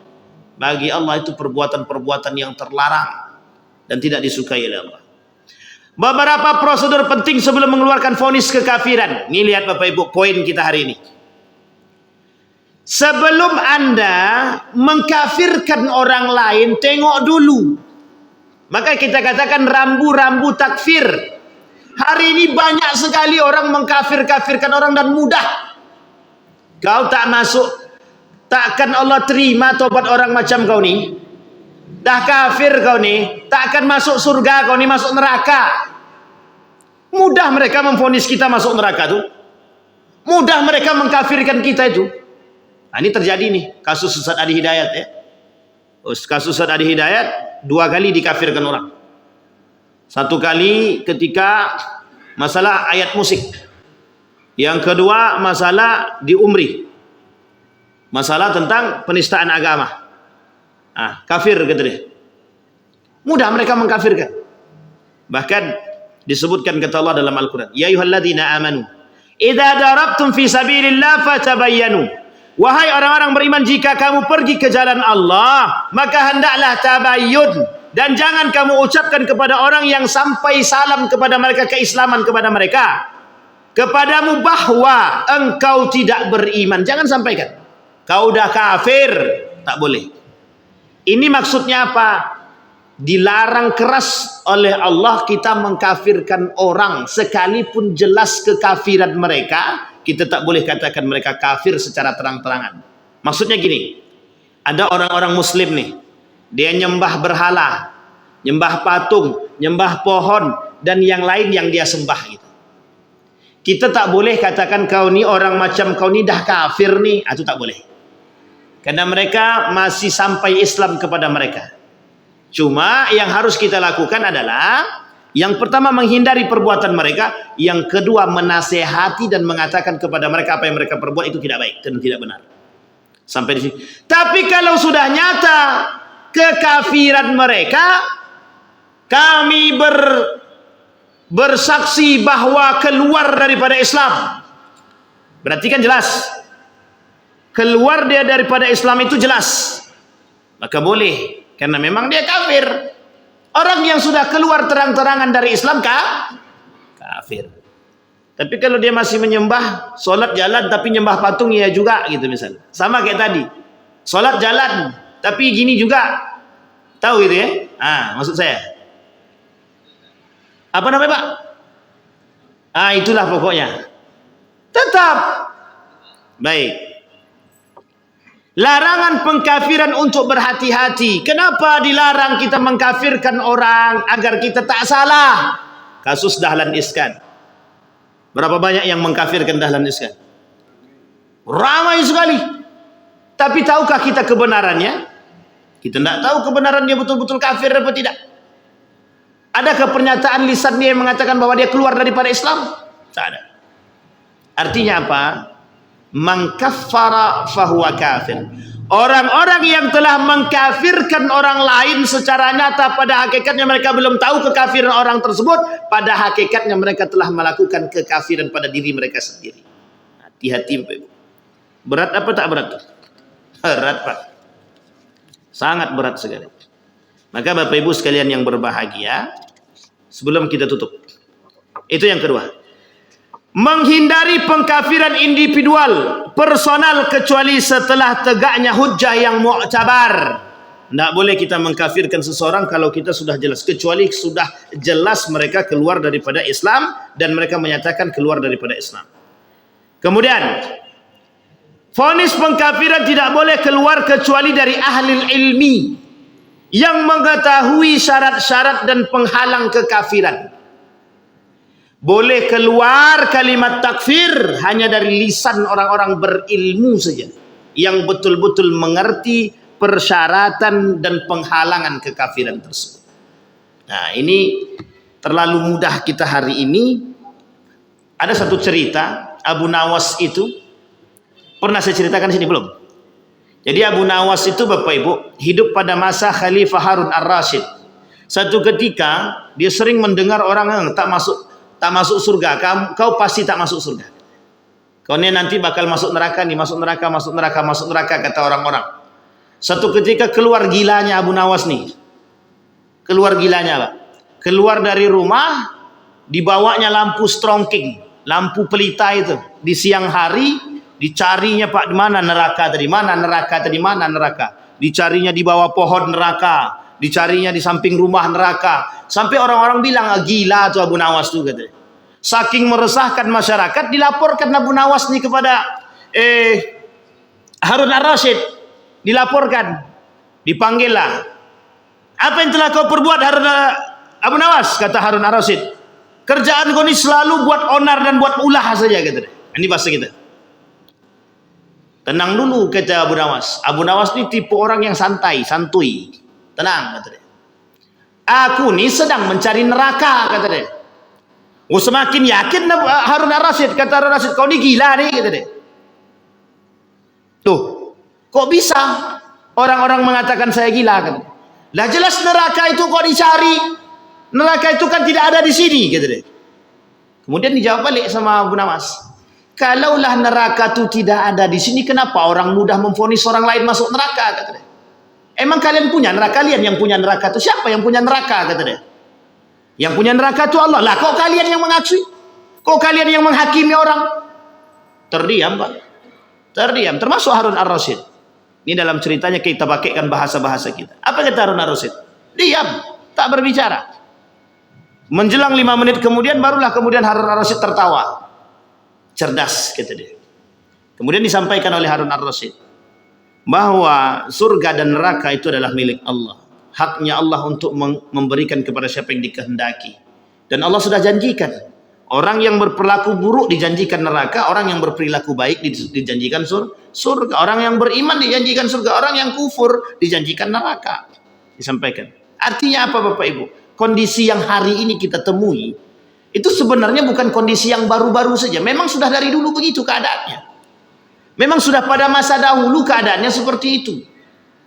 Bagi Allah itu perbuatan-perbuatan yang terlarang dan tidak disukai oleh Allah. Beberapa prosedur penting sebelum mengeluarkan vonis kekafiran. Ini lihat Bapak Ibu poin kita hari ini. Sebelum Anda mengkafirkan orang lain, tengok dulu. Maka kita katakan rambu-rambu takfir. Hari ini banyak sekali orang mengkafir-kafirkan orang dan mudah. Kau tak masuk, takkan Allah terima tobat orang macam kau ni. Dah kafir kau ni, takkan masuk surga kau ni, masuk neraka. Mudah mereka memvonis kita masuk neraka tu. Mudah mereka mengkafirkan kita itu. Nah, ini terjadi nih kasus Ustaz Adi Hidayat ya. Kasus Ustaz Adi Hidayat 2 kali dikafirkan orang. 1 kali ketika masalah ayat musik. Yang kedua masalah di Umri. Masalah tentang penistaan agama. Kafir kata dia. Mudah mereka mengkafirkan. Bahkan disebutkan kata Allah dalam Al-Quran, ya ayyuhalladzina amanu idza darabtum fi sabilillah fatabayyanu. Wahai orang-orang beriman, jika kamu pergi ke jalan Allah, maka hendaklah tabayyun, dan jangan kamu ucapkan kepada orang yang sampai salam kepada mereka, keislaman kepada mereka, kepadamu bahwa engkau tidak beriman. Jangan sampaikan kau dah kafir, tak boleh. Ini maksudnya apa? Dilarang keras oleh Allah kita mengkafirkan orang, sekalipun jelas kekafiran mereka, kita tak boleh katakan mereka kafir secara terang-terangan. Maksudnya gini, ada orang-orang muslim nih, dia nyembah berhala, nyembah patung, nyembah pohon, dan yang lain yang dia sembah gitu. Kita tak boleh katakan kau ni orang macam kau ni dah kafir nih, itu tak boleh. Karena mereka masih sampai Islam kepada mereka. Cuma yang harus kita lakukan adalah yang pertama menghindari perbuatan mereka, yang kedua menasehati dan mengatakan kepada mereka apa yang mereka perbuat itu tidak baik dan tidak benar. Sampai di sini. Tapi kalau sudah nyata kekafiran mereka, kami bersaksi bahwa keluar daripada Islam. Berarti kan jelas. Keluar dia daripada Islam itu jelas. Maka boleh. Karena memang dia kafir. Orang yang sudah keluar terang-terangan dari Islam kafir. Tapi kalau dia masih menyembah, solat jalan tapi nyembah patung ya juga gitu misalnya. Sama kayak tadi. Solat jalan tapi gini juga. Tahu gitu ya? Maksud saya. Apa namanya, Pak? Itulah pokoknya. Tetap baik. Larangan pengkafiran untuk berhati-hati. Kenapa dilarang kita mengkafirkan orang agar kita tak salah? Kasus Dahlan Iskan. Berapa banyak yang mengkafirkan Dahlan Iskan? Ramai sekali. Tapi tahukah kita kebenarannya? Kita tidak tahu kebenarannya betul-betul kafir atau tidak. Adakah pernyataan lisan dia yang mengatakan bahwa dia keluar daripada Islam? Tak ada. Artinya apa? Man kaffara fahuwa kafir. Orang-orang yang telah mengkafirkan orang lain secara nyata, pada hakikatnya mereka belum tahu kekafiran orang tersebut. Pada hakikatnya mereka telah melakukan kekafiran pada diri mereka sendiri. Hati-hati, Bapak Ibu. Berat apa tak berat? Berat, Pak. Sangat berat sekali. Maka Bapak Ibu sekalian yang berbahagia, sebelum kita tutup, itu yang kedua. Menghindari pengkafiran individual, personal, kecuali setelah tegaknya hujjah yang mu'tabar. Tidak boleh kita mengkafirkan seseorang kalau kita sudah jelas, kecuali sudah jelas mereka keluar daripada Islam dan mereka menyatakan keluar daripada Islam. Kemudian, vonis pengkafiran tidak boleh keluar kecuali dari ahli ilmi yang mengetahui syarat-syarat dan penghalang kekafiran. Boleh keluar kalimat takfir hanya dari lisan orang-orang berilmu saja, yang betul-betul mengerti persyaratan dan penghalangan kekafiran tersebut. Nah, ini terlalu mudah kita hari ini. Ada satu cerita, Abu Nawas itu pernah saya ceritakan sini belum? Jadi Abu Nawas itu, Bapak Ibu, hidup pada masa Khalifah Harun Ar-Rasyid. Satu ketika dia sering mendengar orang yang tak masuk surga. Kau pasti tak masuk surga. Kau ini nanti bakal masuk neraka nih, masuk neraka kata orang-orang. Satu ketika keluar gilanya Abu Nawas nih. Keluar gilanya, Pak. Keluar dari rumah, dibawanya lampu strongking, lampu pelita itu. Di siang hari dicarinya, Pak, di mana neraka tadi? Mana neraka? Dicarinya di bawah pohon neraka, dicarinya di samping rumah neraka. Sampai orang-orang bilang, gila tuh Abu Nawas tuh, katanya. Saking meresahkan masyarakat, dilaporkan Abu Nawas nih kepada Harun Ar-Rasyid. Dilaporkan, dipanggil lah. Apa yang telah kau perbuat Abu Nawas? Kata Harun Ar-Rasyid, kerjaan kau ini selalu buat onar dan buat ulah saja, katanya. Ini bahasa kita. Tenang dulu, kata Abu Nawas. Abu Nawas ini tipe orang yang santuy. Tenang, kata dia. Aku ni sedang mencari neraka, kata dia. Semakin yakin Harun Ar-Rasyid. Kata Harun Ar-Rasyid, kau ni gila nih, kata dia. Tuh, kok bisa orang-orang mengatakan saya gila, kata dia. Lah jelas neraka itu kok dicari. Neraka itu kan tidak ada di sini, kata dia. Kemudian dijawab balik sama Abu Nawas. Kalaulah neraka itu tidak ada di sini, kenapa orang mudah memvonis orang lain masuk neraka, kata dia. Emang kalian punya neraka? Kalian yang punya neraka itu siapa yang punya neraka, kata dia. Yang punya neraka itu Allah. Lah kok kalian yang mengakui? Kok kalian yang menghakimi orang? Terdiam, Pak. Terdiam. Termasuk Harun Ar-Rasyid. Ini dalam ceritanya kita pakaikan bahasa-bahasa kita. Apa kata Harun Ar-Rasyid? Diam. Tak berbicara. Menjelang 5 menit kemudian, barulah kemudian Harun Ar-Rasyid tertawa. Cerdas, kata dia. Kemudian disampaikan oleh Harun Ar-Rasyid bahwa surga dan neraka itu adalah milik Allah. Haknya Allah untuk memberikan kepada siapa yang dikehendaki. Dan Allah sudah janjikan, orang yang berperilaku buruk dijanjikan neraka, orang yang berperilaku baik dijanjikan surga. Orang yang beriman dijanjikan surga, orang yang kufur dijanjikan neraka. Disampaikan. Artinya apa, Bapak Ibu? Kondisi yang hari ini kita temui itu sebenarnya bukan kondisi yang baru-baru saja. Memang sudah dari dulu begitu keadaannya. Memang sudah pada masa dahulu keadaannya seperti itu.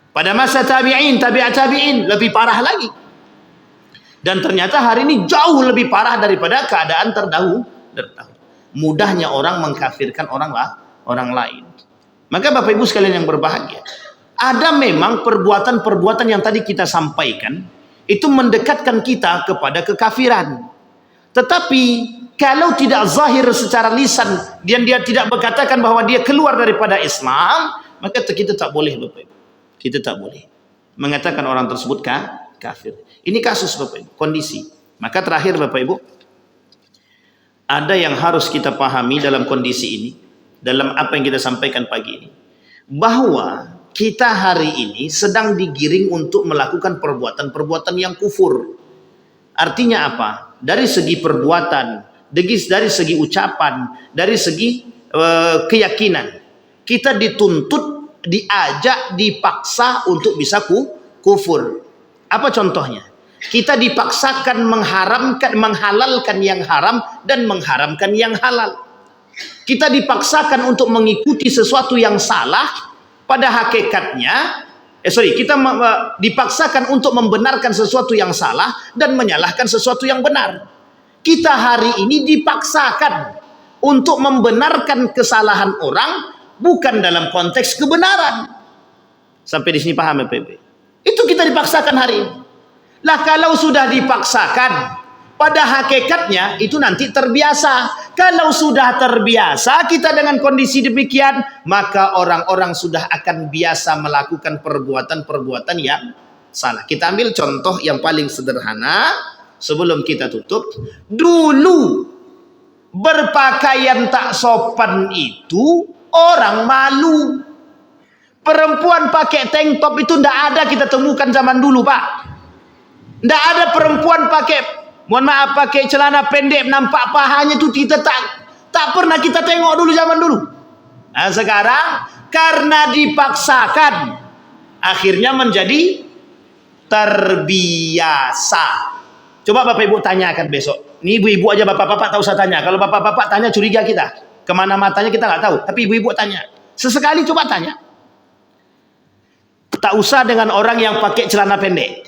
Pada masa tabi'in, tabi'at tabi'in lebih parah lagi. Dan ternyata hari ini jauh lebih parah daripada keadaan terdahulu. Mudahnya orang mengkafirkan orang lain. Maka Bapak Ibu sekalian yang berbahagia, ada memang perbuatan-perbuatan yang tadi kita sampaikan itu mendekatkan kita kepada kekafiran. Tetapi Kalau tidak zahir secara lisan dan dia tidak berkatakan bahwa dia keluar daripada Islam, maka kita tak boleh Bapak Ibu. Kita tak boleh mengatakan orang tersebut kafir. Ini kasus Bapak Ibu, kondisi. Maka terakhir Bapak Ibu, ada yang harus kita pahami dalam kondisi ini, dalam apa yang kita sampaikan pagi ini, bahwa kita hari ini sedang digiring untuk melakukan perbuatan-perbuatan yang kufur. Artinya apa? Dari segi perbuatan, dari segi ucapan, dari segi keyakinan, kita dituntut, diajak, dipaksa untuk bisa kufur. Apa contohnya? Kita dipaksakan menghalalkan yang haram dan mengharamkan yang halal. Kita dipaksakan untuk mengikuti sesuatu yang salah, pada hakikatnya kita dipaksakan untuk membenarkan sesuatu yang salah dan menyalahkan sesuatu yang benar. Kita hari ini dipaksakan untuk membenarkan kesalahan orang, bukan dalam konteks kebenaran. Sampai di sini paham ya Pak? Itu kita dipaksakan hari ini. Lah kalau sudah dipaksakan, pada hakikatnya itu nanti terbiasa. Kalau sudah terbiasa kita dengan kondisi demikian, maka orang-orang sudah akan biasa melakukan perbuatan-perbuatan yang salah. Kita ambil contoh yang paling sederhana sebelum kita tutup. Dulu berpakaian tak sopan itu orang malu. Perempuan pakai tank top itu tidak ada kita temukan zaman dulu Pak. Tidak ada perempuan pakai celana pendek nampak pahanya, itu kita tak pernah kita tengok dulu zaman dulu. Nah sekarang karena dipaksakan, akhirnya menjadi terbiasa. Coba Bapak Ibu tanyakan besok. Ini ibu-ibu aja, bapak-bapak tak usah tanya. Kalau bapak-bapak tanya curiga kita. Kemana matanya kita nggak tahu. Tapi ibu-ibu tanya. Sesekali coba tanya. Tak usah dengan orang yang pakai celana pendek.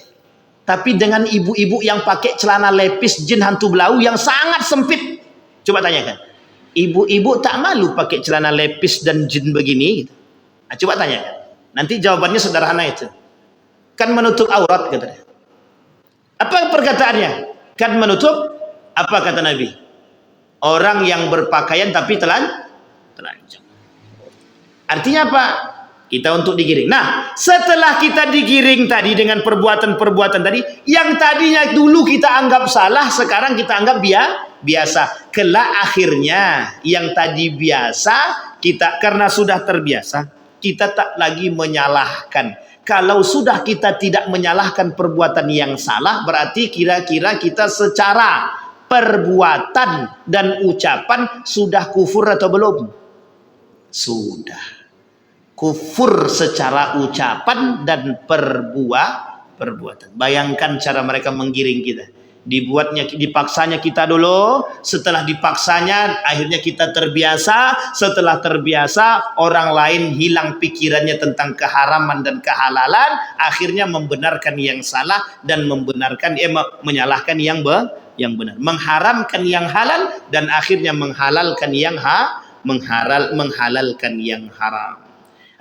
Tapi dengan ibu-ibu yang pakai celana lepis jin hantu belau yang sangat sempit. Coba tanyakan. Ibu-ibu tak malu pakai celana lepis dan jin begini? Nah, coba tanyakan. Nanti jawabannya sederhana itu. Kan menutup aurat katanya. Apa perkataannya? Kan menutup, apa kata Nabi? Orang yang berpakaian tapi telanjang. Artinya apa? Kita untuk digiring. Nah, setelah kita digiring tadi dengan perbuatan-perbuatan tadi, yang tadinya dulu kita anggap salah, sekarang kita anggap biasa. Kelak akhirnya yang tadi biasa, kita karena sudah terbiasa, kita tak lagi menyalahkan. Kalau sudah kita tidak menyalahkan perbuatan yang salah, berarti kira-kira kita secara perbuatan dan ucapan sudah kufur atau belum? Sudah. Kufur secara ucapan dan perbuatan. Bayangkan cara mereka menggiring kita. Dipaksanya kita dulu, setelah dipaksanya akhirnya kita terbiasa, setelah terbiasa orang lain hilang pikirannya tentang keharaman dan kehalalan, akhirnya membenarkan yang salah dan menyalahkan yang benar, mengharamkan yang halal dan akhirnya menghalalkan yang menghalalkan yang haram.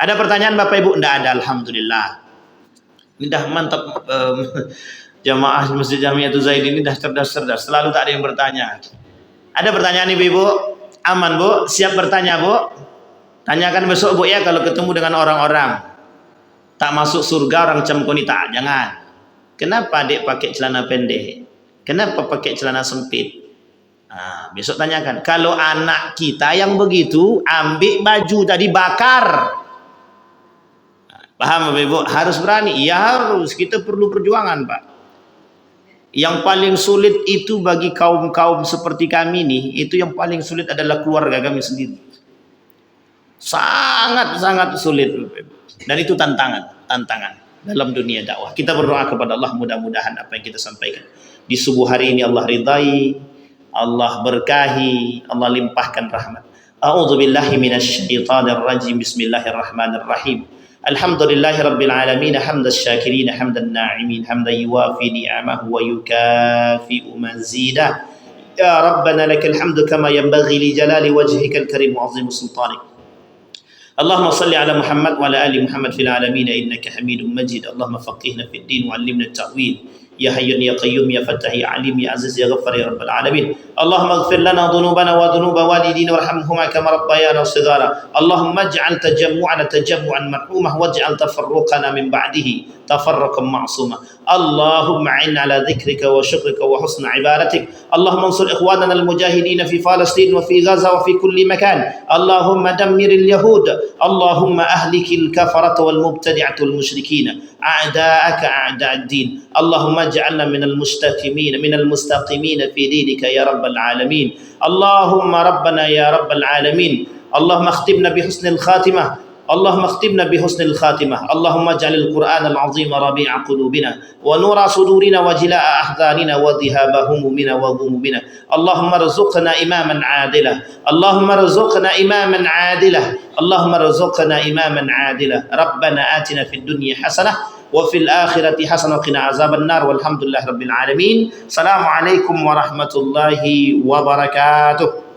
Ada pertanyaan Bapak Ibu? Tidak ada, alhamdulillah. Ini dah mantap. Jamaah Masjid Jamiatul Zaid ini dah cerdas-cerdas, selalu tak ada yang bertanya. Ada pertanyaan Ibu? Aman Bu? Siap bertanya Bu? Tanyakan besok Bu ya, kalau ketemu dengan orang-orang tak masuk surga orang camkoni, tak, jangan. Kenapa adik pakai celana pendek? Kenapa pakai celana sempit? Nah, besok tanyakan. Kalau anak kita yang begitu, ambil baju tadi bakar. Paham Bapak Ibu? Harus berani. Iya harus. Kita perlu perjuangan Pak. Yang paling sulit itu bagi kaum-kaum seperti kami nih, itu yang paling sulit adalah keluarga kami sendiri. Sangat-sangat sulit Bapak Ibu. Dan itu tantangan dalam dunia dakwah. Kita berdoa kepada Allah, mudah-mudahan apa yang kita sampaikan di subuh hari ini Allah ridai, Allah berkahi, Allah limpahkan rahmat. A'udzu billahi minasyaitonir rajim. Bismillahirrahmanirrahim. Alhamdulillahi rabbil alamin, hamdas syakirin, hamdan na'imin, hamdan yuwafi ni'amahu wa yukafi'u mazidah. Ya Rabbana lakal hamdu kama yanbaghi li jalali wajhikal karim wa 'azimi sultanik. Allahumma salli ala Muhammad wa ala ali Muhammad fil alamin innaka Hamidum Majid. Allahumma faqihna fid din wa 'allimna at-ta'wil. Ya hayyun ya qayyum ya fattah ya alim ya aziz ya ghaffar ya rabbal alamin. اللهم اغفر لنا ذنوبنا وذنوب والدينا وارحمهما كما ربيانا صغارا اللهم اجعل تجمعنا تجمعا مرحوما واجعل تفرقنا من بعده تفرقا معصوما اللهم اعنا على ذكرك وشكرك وحسن عبادتك اللهم انصر اخواننا المجاهدين في فلسطين وفي غزة وفي كل مكان اللهم دمر اليهود اللهم اهلك الكفرة والمبتدعة والمشركين اعداءك اعداء الدين اللهم اجعلنا من المستقيمين في دينك يا رب العالمين اللهم ربنا يا رب العالمين اللهم اختمنا بحسن الخاتمة اللهم اختمنا بحسن الخاتمة اللهم اجعل القرآن العظيم ربيع قلوبنا ونور صدورنا وجلاء أحزاننا وذهاب همومنا وغمومنا اللهم ارزقنا إماما عادلا اللهم ارزقنا إماما عادلا اللهم ارزقنا إماما عادلا ربنا آتنا في الدنيا حسنة وفي الآخرة حسنة وقنا عذاب النار والحمد لله رب العالمين السلام عليكم ورحمة الله وبركاته